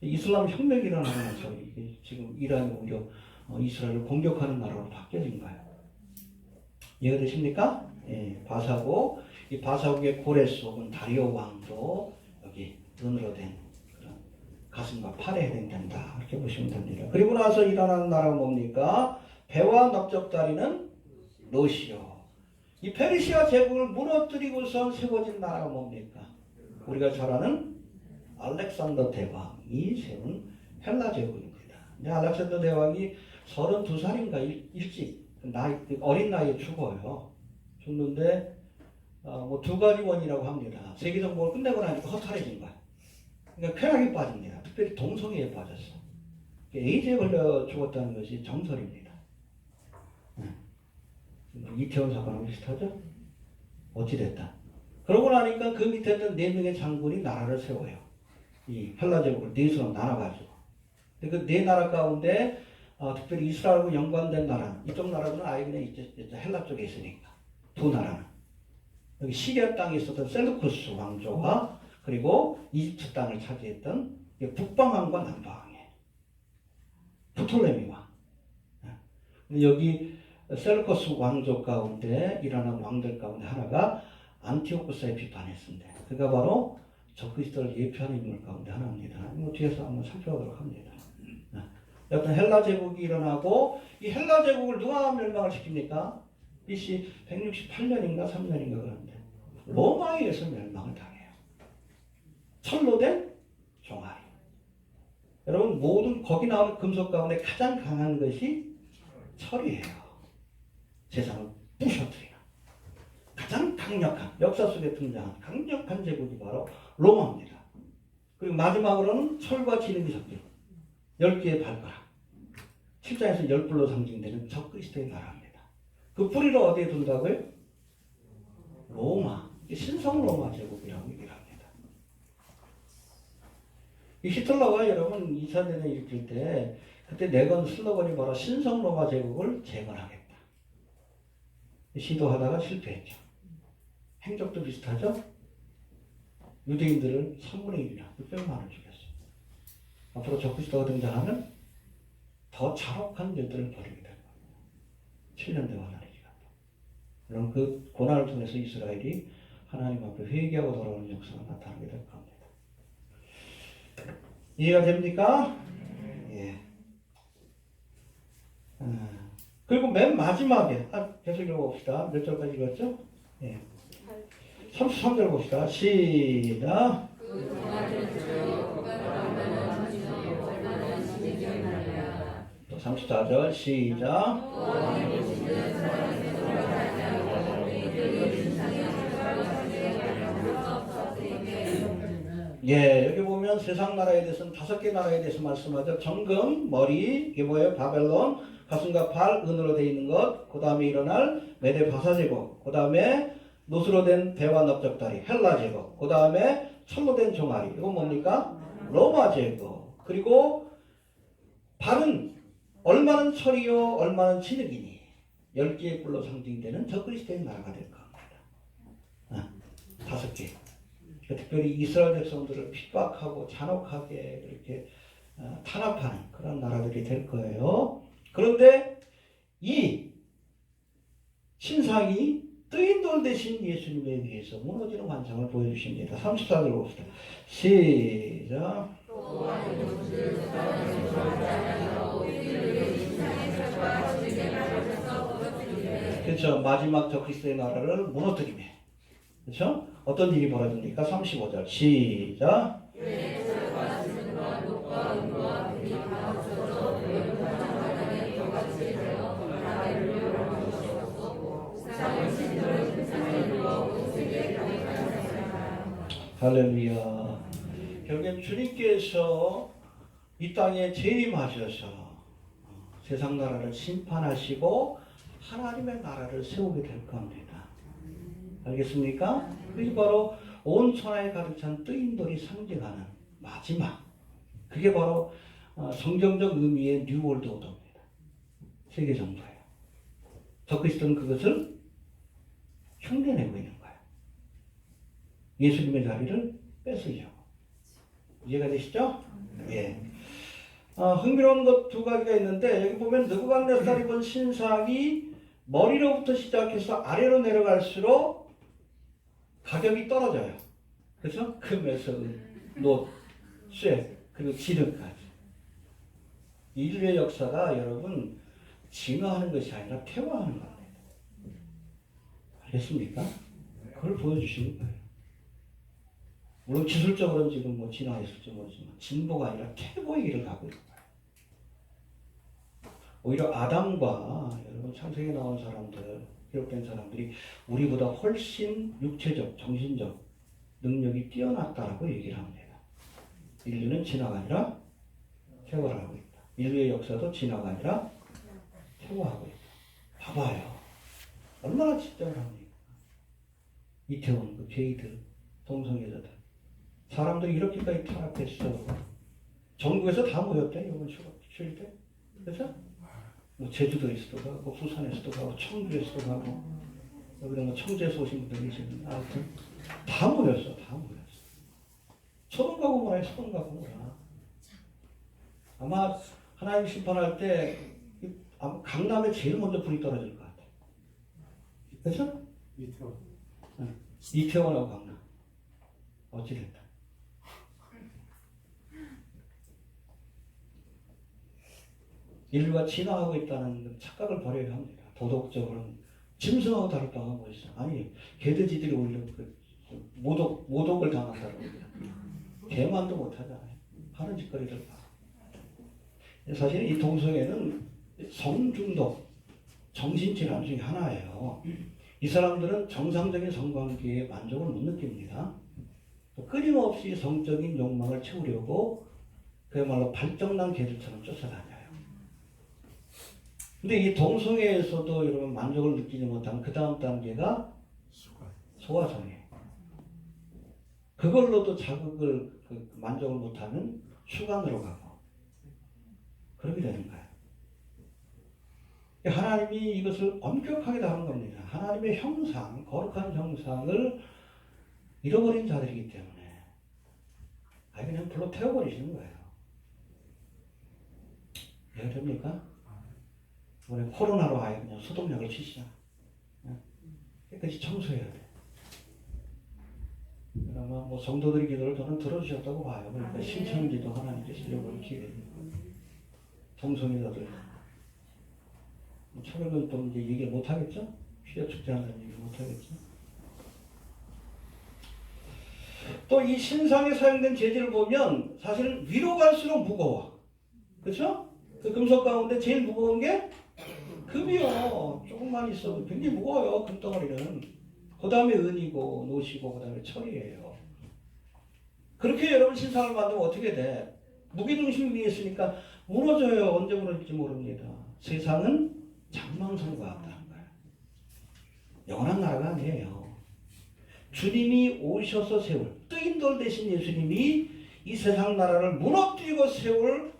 이슬람 혁명이 일어나면서 이게 지금 이란이 오히려 이스라엘을 공격하는 나라로 바뀌어진 거예요. 이해가 되십니까? 예, 바사국. 이 바사국의 고레스 혹은 다리오 왕도 여기 은으로 된 그런 가슴과 팔에 해당된다. 이렇게 보시면 됩니다. 그리고 나서 일어나는 나라가 뭡니까? 배와 넓적다리는 롯이요. 이 페르시아 제국을 무너뜨리고선 세워진 나라가 뭡니까? 우리가 잘 아는 알렉산더 대왕이 세운 헬라 제국입니다. 근데 알렉산더 대왕이 32살인가 일찍 어린 나이에 죽어요. 죽는데 뭐 두 가지 원이라고 합니다. 세계정복을 끝내고 나니까 허탈해진 거야. 그러니까 쾌락에 빠집니다. 특별히 동성애에 빠졌어. 에이즈에 걸려 죽었다는 것이 정설입니다. 이태원 사건하고 비슷하죠? 어찌됐다. 그러고 나니까 그 밑에 있던 4명의 장군이 나라를 세워요. 이 헬라 제국을 4수로 나눠가지고. 그 4나라 가운데 특별히 이스라엘과 연관된 나라, 이쪽 나라는 아예 그냥 이쪽 헬라 쪽에 있으니까. 2나라는. 여기 시리아 땅에 있었던 셀루쿠스 왕조와 그리고 이집트 땅을 차지했던 북방왕과 남방왕이에요. 프톨레미 왕. 여기 셀루쿠스 왕조 가운데 일어난 왕들 가운데 하나가 안티오쿠스 에피파네스인데 그가 바로 적그리스도를 예표하는 인물 가운데 하나입니다. 이거 뒤에서 한번 살펴보도록 합니다. 여튼 헬라 제국이 일어나고 이 헬라 제국을 누가 멸망을 시킵니까? BC 168년인가 3년인가 그런데 로마에 의해서 멸망을 당해요. 철로 된 종아리. 여러분 모든 거기 나오는 금속 가운데 가장 강한 것이 철이에요. 세상을 부셔뜨리는 가장 강력한 역사 속에 등장한 강력한 제국이 바로 로마입니다. 그리고 마지막으로는 철과 지능이 섞인 10개의 발가락 7장에서 10불로 상징되는 적그리스도의 나라입니다. 그 뿌리를 어디에 둔다고요? 로마. 신성 로마 제국이라고 얘기를 합니다. 이 히틀러가 여러분 2차 대전을 일으킬 때 그때 내건 슬로건이 바로 신성 로마 제국을 재건하겠다. 시도하다가 실패했죠. 행적도 비슷하죠? 유대인들을 3분의 1이나 600만 원 죽였어요. 앞으로 적그리스도가 등장하면 더 잔혹한 일들을 벌이게 될 겁니다. 7년대 환란의 기간. 물론 그 고난을 통해서 이스라엘이 하나님 앞에 회개하고 돌아오는 역사가 나타나게 될 겁니다. 이해가 됩니까? 예. 그리고 맨 마지막에 계속 읽어봅시다. 몇 절까지 읽었죠? 예. 33절 봅시다. 시작. 또 34절 시작. 예, 여기 보면 세상 나라에 대해서는 5개 나라에 대해서 말씀하죠. 정금, 머리, 이게 뭐예요? 바벨론, 가슴과 팔, 은으로 되어 있는 것, 그 다음에 일어날 메대 바사 제국, 그 다음에 노수로 된 배와 넓적다리, 헬라 제국, 그 다음에 철로 된 종아리, 이건 뭡니까? 로마 제국. 그리고 발은 얼마는 철이요, 얼마는 진흙이니 10개의 뿔로 상징되는 저 그리스도의 나라가 될 겁니다. 5개. 특별히 이스라엘 백성들을 핍박하고 잔혹하게 이렇게 탄압하는 그런 나라들이 될 거예요. 그런데 이 신상이 뜨인 돌 대신 예수님에 의해서 무너지는 환상을 보여주십니다. 34절 봅시다. 시작. 그렇죠. 마지막 저 그리스도의 나라를 무너뜨리며, 그렇죠? 어떤 일이 벌어집니까? 35절 시작. 할렐루야. 결국엔 주님께서 이 땅에 재림하셔서 세상 나라를 심판하시고 하나님의 나라를 세우게 될 겁니다. 알겠습니까? 그게 바로 온 천하에 가득 찬 뜨인 돌이 상징하는 마지막, 그게 바로 성경적 의미의 뉴월드 오더입니다. 세계 정부예요. 적그리스도는 그것을 흉내내고 있는 거예요. 예수님의 자리를 뺏으려고. 이해가 되시죠? 예. 흥미로운 것 2가지가 있는데, 여기 보면 느부갓네살 입은 신상이 머리로부터 시작해서 아래로 내려갈수록 가격이 떨어져요. 그래서 금에서 놋, 쇠, 그리고 진흙까지. 인류의 역사가 여러분 진화하는 것이 아니라 퇴화하는 겁니다. 알겠습니까? 그걸 보여주시는 거예요. 물론 기술적으로는 지금 뭐 진화했을지 모르지만 진보가 아니라 퇴보의 길을 가고 있는 거예요. 오히려 아담과 여러분 창세기에 나온 사람들, 기록된 사람들이 우리보다 훨씬 육체적, 정신적 능력이 뛰어났다라고 얘기를 합니다. 인류는 진화가 아니라 퇴화를 하고 있다. 인류의 역사도 진화가 아니라 퇴화하고 있다. 봐봐요. 얼마나 집중을 합니까? 이태원, 그 게이드, 동성애자들. 사람들이 이렇게까지 타락했어. 전국에서 다 모였대, 이번 휴일 때. 그래서 뭐 제주도에서도 가고, 부산에서도 가고, 청주에서도 가고, 여기는 뭐 청주에서 오신 분들 계시는데, 하여튼 다 모였어, 다 모였어. 소돔 가고 뭐야, 소돔 가고 뭐야. 아마 하나님 심판할 때 아마 강남에 제일 먼저 불이 떨어질 것 같아. 그래서 이태원. 이태원하고 강남. 어찌됐다. 인류가 진화하고 있다는 착각을 버려야 합니다. 도덕적으로는 짐승하고 다를 바가 뭐 있어. 아니, 개돼지들이 오히려 그 모독을 당한다고 합니다. 개만도 못하잖아요. 하는 짓거리들 봐. 사실 이 동성애는 성중독, 정신질환 중에 하나예요. 이 사람들은 정상적인 성관계에 만족을 못 느낍니다. 끊임없이 성적인 욕망을 채우려고 그야말로 발정난 개들처럼 쫓아다녀요. 근데 이 동성애에서도 여러분 만족을 느끼지 못하면 그 다음 단계가 소화성애. 그걸로도 자극을 만족을 못하면 추간으로 가고 그렇게 되는 거예요. 하나님이 이것을 엄격하게 다룬 겁니다. 하나님의 형상, 거룩한 형상을 잃어버린 자들이기 때문에 아예 그냥 불로 태워버리시는 거예요. 이해됩니까? 이번에 코로나로 아예 그냥 소독약을 치시잖아. 깨끗이 청소해야 돼. 아마 뭐 성도들의 기도를 저는 들어주셨다고 봐요. 그러니까 신청기도 하나님께서 이걸 기회에 동성애자들 차별을 또 이제 얘기 못 하겠죠? 피해 축제한다는 얘기 못 하겠죠? 또 이 신상에 사용된 재질을 보면 사실은 위로 갈수록 무거워. 그렇죠? 그 금속 가운데 제일 무거운 게 금이요. 조금만 있어도 굉장히 무거워요. 금덩어리는. 그 다음에 은이고 노시고 그 다음에 철이에요. 그렇게 여러분 신상을 만들면 어떻게 돼? 무기중심 위에 있으니까 무너져요. 언제 무너질지 모릅니다. 세상은 장망성과 같다는 거예요. 영원한 나라가 아니에요. 주님이 오셔서 세울 뜨인돌 대신 예수님이 이 세상 나라를 무너뜨리고 세울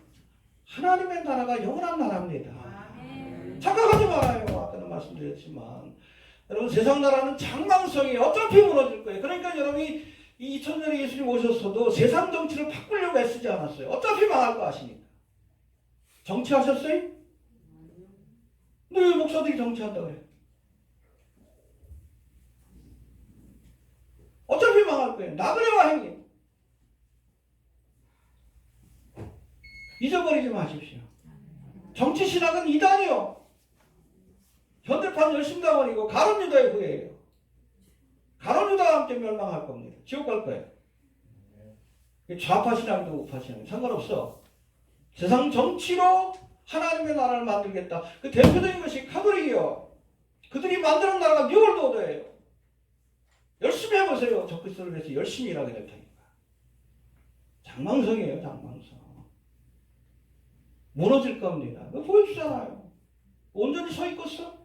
하나님의 나라가 영원한 나라입니다. 착각하지 말아요. 아까도 말씀드렸지만 여러분 세상 나라는 장망성이 어차피 무너질 거예요. 그러니까 여러분이 이 2000년에 예수님 오셨어도 세상 정치를 바꾸려고 애쓰지 않았어요. 어차피 망할 거 아시니까. 정치하셨어요? 근데 왜 목사들이 정치한다고 그래요? 어차피 망할 거예요. 나그네와 행위. 잊어버리지 마십시오. 정치 신학은 이단이요. 현대판 열심당원이고 가론유다의 후예예요. 가론유다와 함께 멸망할 겁니다. 지옥 갈 거예요. 좌파 신앙도 우파 신앙도 상관없어. 세상 정치로 하나님의 나라를 만들겠다. 그 대표적인 것이 카톨릭이요. 그들이 만드는 나라가 뉴월드오더예요. 열심히 해보세요. 적그리스도를 위해서 열심히 일하게 될 테니까. 장망성이에요. 장망성. 무너질 겁니다. 그거 보여주잖아요. 온전히 서 있겠어?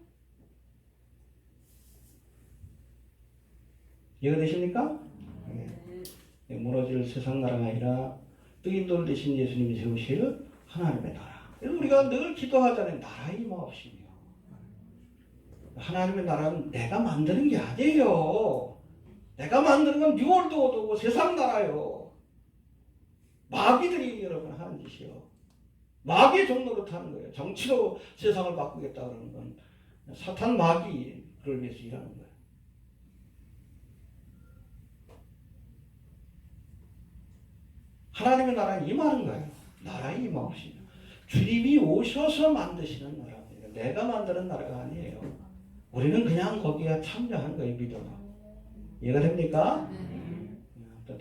이해가 되십니까? 네. 무너질 세상 나라가 아니라 뜨인돌 대신 예수님이 세우실 하나님의 나라. 그래서 우리가 늘 기도하잖아요. 나라의 임하옵시며. 하나님의 나라는 내가 만드는 게 아니에요. 내가 만드는 건 뉴월드 오더고 세상 나라요. 마귀들이 여러분 하는 짓이요. 마귀의 종로로 타는 거예요. 정치로 세상을 바꾸겠다 그러는 건 사탄 마귀를 위해서 일하는 거예요. 하나님의 나라는 임하는 거예요. 나라에 임하옵시며. 주님이 오셔서 만드시는 나라입니다. 내가 만드는 나라가 아니에요. 우리는 그냥 거기에 참여하는 거예요. 믿어요. 이해가 됩니까?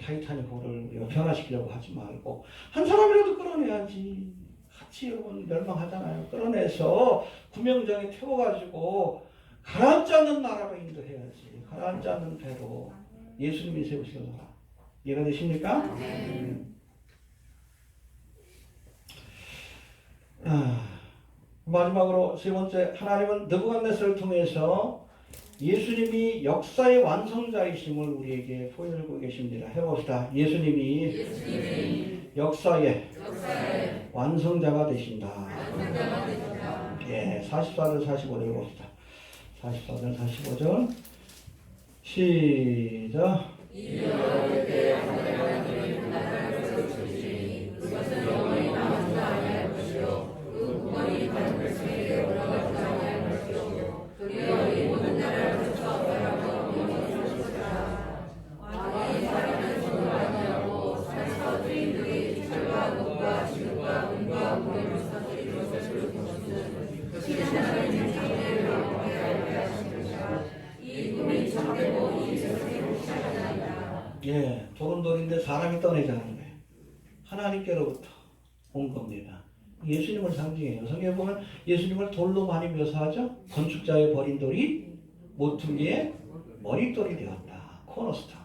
타이타닉호를 우리가 변화시키려고 하지 말고 한 사람이라도 끌어내야지. 같이 여러분 멸망하잖아요. 끌어내서 구명정에 태워가지고 가라앉지 않는 나라로 인도해야지. 가라앉지 않는 배로 예수님이 세우시는 나라. 이해가 되십니까? 마지막으로 세 번째, 하나님은 느부갓네살을 통해서 예수님이 역사의 완성자이심을 우리에게 보여주고 계십니다. 해봅시다. 예수님이 역사의 완성자가 되신다. 예, 44절 45절 봅시다. 44절 45절 시작. 예, 도른돌인데 사람이 떠내자는 거예요. 하나님께로부터 온 겁니다. 예수님을 상징해요. 성경에 보면 예수님을 돌로 많이 묘사하죠. 건축자의 버린 돌이 모퉁이의 머릿돌이 되었다. 코너스톤.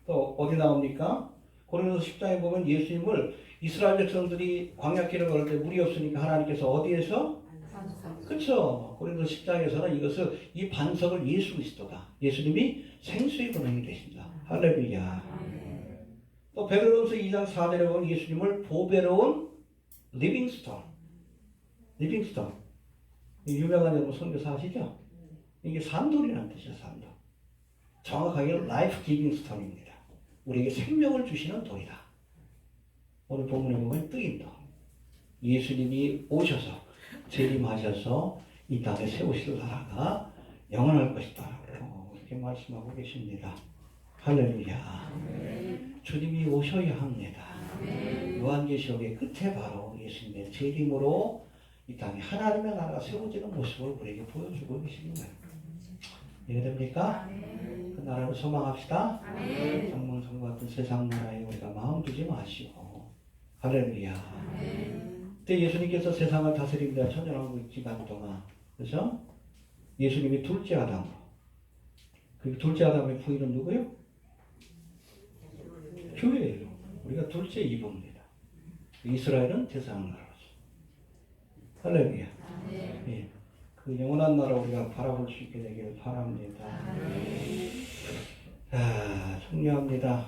또 어디 나옵니까? 고린도서 10장에 보면 예수님을 이스라엘 백성들이 광야길을 걸을 때 물이 없으니까 하나님께서 어디에서? 그렇죠. 고린도서 10장에서는 이것을 이 반석을 예수 그리스도다. 예수님이 생수의 근원이 되신다. 할렐루야. 또 베드로전서 2장 4절에 보면 예수님을 보배로운 리빙스톤. 리빙스톤. 유명한 여러분 선교사 아시죠? 이게 산돌이라는 뜻이에요. 산돌. 정확하게 라이프 기빙 스톤입니다. 우리에게 생명을 주시는 돌이다. 오늘 본문에 보면 뜨인 돌. 예수님이 오셔서 재림하셔서 이 땅에 세우실 나라가 영원할 것이다. 이렇게 말씀하고 계십니다. 할렐루야. 주님이 오셔야 합니다. 요한계시록의 끝에 바로 예수님의 재림으로 이 땅에 하나님의 나라가 세워지는 모습을 우리에게 보여주고 계시는 거예요. 이해됩니까? 그 나라를 소망합시다. 장망성과 같은 세상 나라에 우리가 마음 두지 마시고. 할렐루야. 그때 예수님께서 세상을 다스립니다. 천년왕국 기간 동안. 그렇죠? 예수님이 둘째 아담으로. 그 둘째 아담의 부인은 누구요? 교회예요. 우리가 둘째 이부입니다. 이스라엘은 대상 나라죠. 할렐루야. 예. 그 영원한 나라 우리가 바라볼 수 있게 되기를 바랍니다. 중요합니다.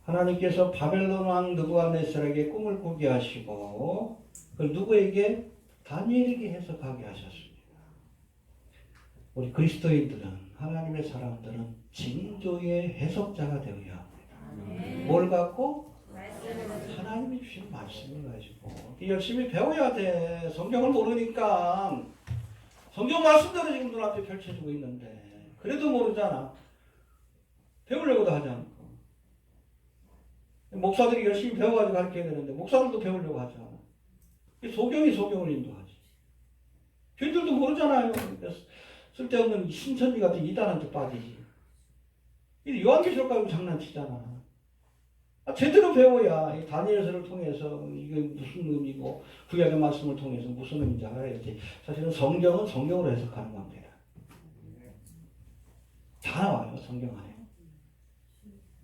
하나님께서 바벨론 왕 느부갓네살에게 꿈을 꾸게 하시고 그걸 누구에게? 다니엘에게 해석하게 하셨습니다. 우리 그리스도인들은, 하나님의 사람들은 징조의 해석자가 되어야 합니다. 뭘 갖고? 하나님이 주신 말씀을 가지고 열심히 배워야 돼. 성경을 모르니까 성경 말씀대로 지금 눈앞에 펼쳐지고 있는데 그래도 모르잖아. 배우려고도 하지 않고. 목사들이 열심히 배워가지고 가르쳐야 되는데 목사들도 배우려고 하지 않아. 소경이 소경을 인도하지. 교인들도 모르잖아요. 쓸데없는 신천지 같은 이단한테 빠지지. 요한계시록 가지고 장난치잖아. 제대로 배워야 이 다니엘서를 통해서 이게 무슨 의미고 구약의 말씀을 통해서 무슨 의미인지 알아야지. 사실은 성경은 성경으로 해석하는 겁니다. 다 나와요. 성경 안에.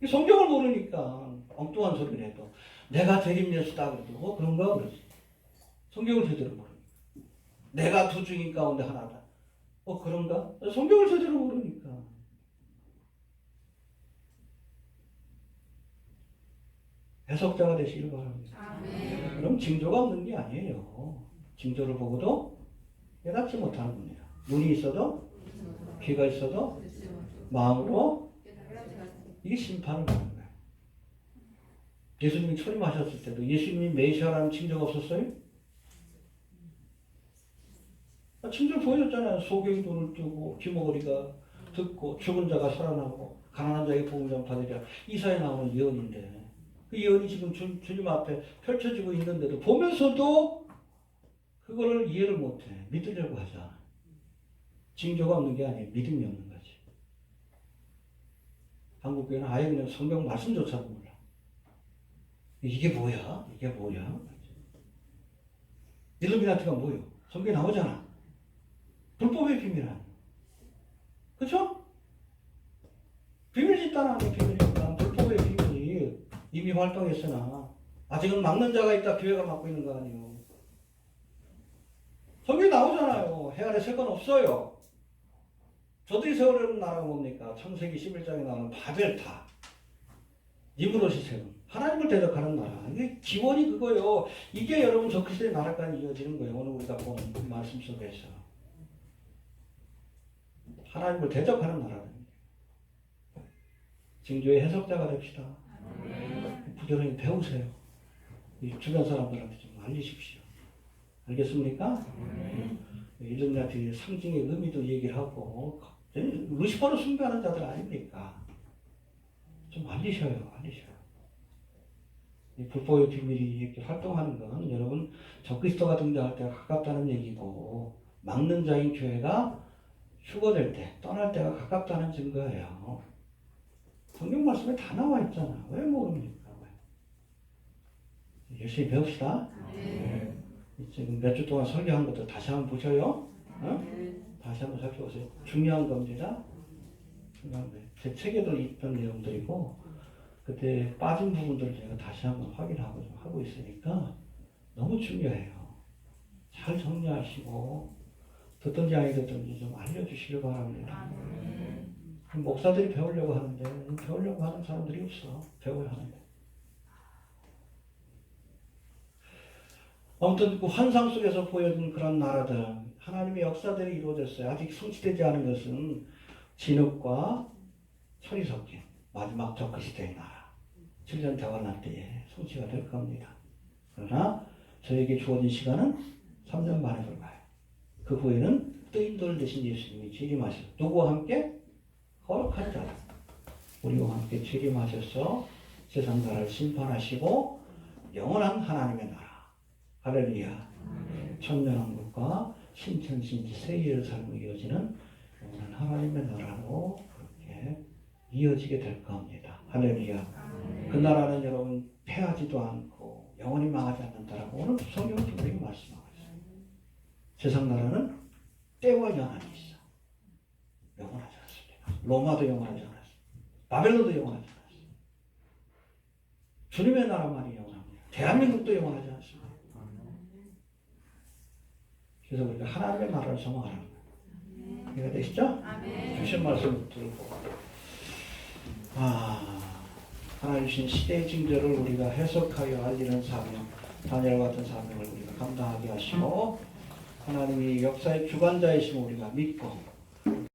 성경을 모르니까 엉뚱한 소리를 해도 내가 대림 예수다 그래도 그런가 그러지. 성경을 제대로 모르니까. 내가 두 증인 가운데 하나다. 그런가? 성경을 제대로 모르니까. 해석자가 되시길 바랍니다. 그럼 징조가 없는 게 아니에요. 징조를 보고도 깨닫지 못하는 겁니다. 눈이 있어도, 귀가 있어도, 마음으로 이게 심판을 받는 거예요. 예수님이 초림하셨을 때도 예수님이 메시아라는 징조가 없었어요? 징조 보여줬잖아요. 소경이 눈을 뜨고 귀머거리가 듣고 죽은 자가 살아나고 가난한 자에게 복음 전파되리라. 이사에 나오는 예언인데 그 예언이 지금 주님 앞에 펼쳐지고 있는데도 보면서도 그거를 이해를 못해. 믿으려고 하지 않아. 징조가 없는 게 아니에요. 믿음이 없는 거지. 한국교회는 아예 그냥 성경 말씀조차도 몰라. 이게 뭐야? 이게 뭐야? 일루미나티가 뭐예요? 성경에 나오잖아. 불법의 비밀 아니에요. 그쵸? 비밀 집단 아니에요. 비밀이니까. 불법의 비밀이 이미 활동했으나 아직은 막는 자가 있다. 교회가 막고 있는 거 아니에요. 성경에 나오잖아요. 해 아래 셀 건 없어요. 저들이 세우려는 나라가 뭡니까? 창세기 11장에 나오는 바벨타. 니무롯이 세운 하나님을 대적하는 나라. 이게 기원이 그거예요. 이게 여러분 저 그리스도의 나라까지 이어지는 거예요. 오늘 우리가 본 말씀 속에서. 하나님을 대적하는 나라는 징조의 해석자가 됩시다. 부지런히 배우세요. 이 주변 사람들한테 좀 알리십시오. 알겠습니까? 일루미나티 상징의 의미도 얘기를 하고 루시퍼를 숭배하는 자들 아닙니까? 좀 알리셔요. 이 불법의 비밀이 이렇게 활동하는 건 여러분 적그리스도가 등장할 때가 가깝다는 얘기고 막는 자인 교회가 휴거될 때, 떠날 때가 가깝다는 증거예요. 성경 말씀에 다 나와 있잖아. 왜 모릅니까? 열심히 배웁시다. 지금 몇 주 동안 설교한 것도 다시 한번 보셔요. 다시 한번 살펴보세요. 중요한 겁니다. 제 책에도 있던 내용들이고 그때 빠진 부분들을 제가 다시 한번 확인하고 좀 하고 있으니까 너무 중요해요. 잘 정리하시고 듣든지 아니 듣든지 좀 알려주시길 바랍니다. 목사들이 배우려고 하는데 배우려고 하는 사람들이 없어. 배워야 하는데. 아무튼 그 환상 속에서 보여준 그런 나라들, 하나님의 역사들이 이루어졌어요. 아직 성취되지 않은 것은 진흙과 철이 섞인 마지막 적그리스도의 나라. 7년 대환란 때에 성취가 될 겁니다. 그러나 저에게 주어진 시간은 3년 만에 불과해요. 그 후에는 뜨인돌 대신 예수님이 재림하셔서 누구와 함께? 거룩한 자라. 우리와 함께 재림하셔서 세상 나라를 심판하시고 영원한 하나님의 나라. 할렐루야. 천년왕국과 신천신지 새 예루살렘으로 이어지는 영원한 하나님의 나라로 그렇게 이어지게 될 겁니다. 할렐루야. 그 나라는 여러분 패하지도 않고 영원히 망하지 않는다라고 오늘 성경은 분명히 말씀하고 있어요. 세상 나라는 때와 연한이 있어. 영원하지 않습니다. 로마도 영원하지 않았어요. 바벨론도 영원하지 않았어요. 주님의 나라만이 영원합니다. 대한민국도 영원하지 않습니다. 그래서 우리가 하나님의 나라를 소망하라는 거예요. 이해가 되시죠? 주신 말씀 들고 하나님 주신 시대의 징조를 우리가 해석하여 알리는 사명, 다니엘 같은 사명을 우리가 감당하게 하시고 하나님이 역사의 주관자이심을 우리가 믿고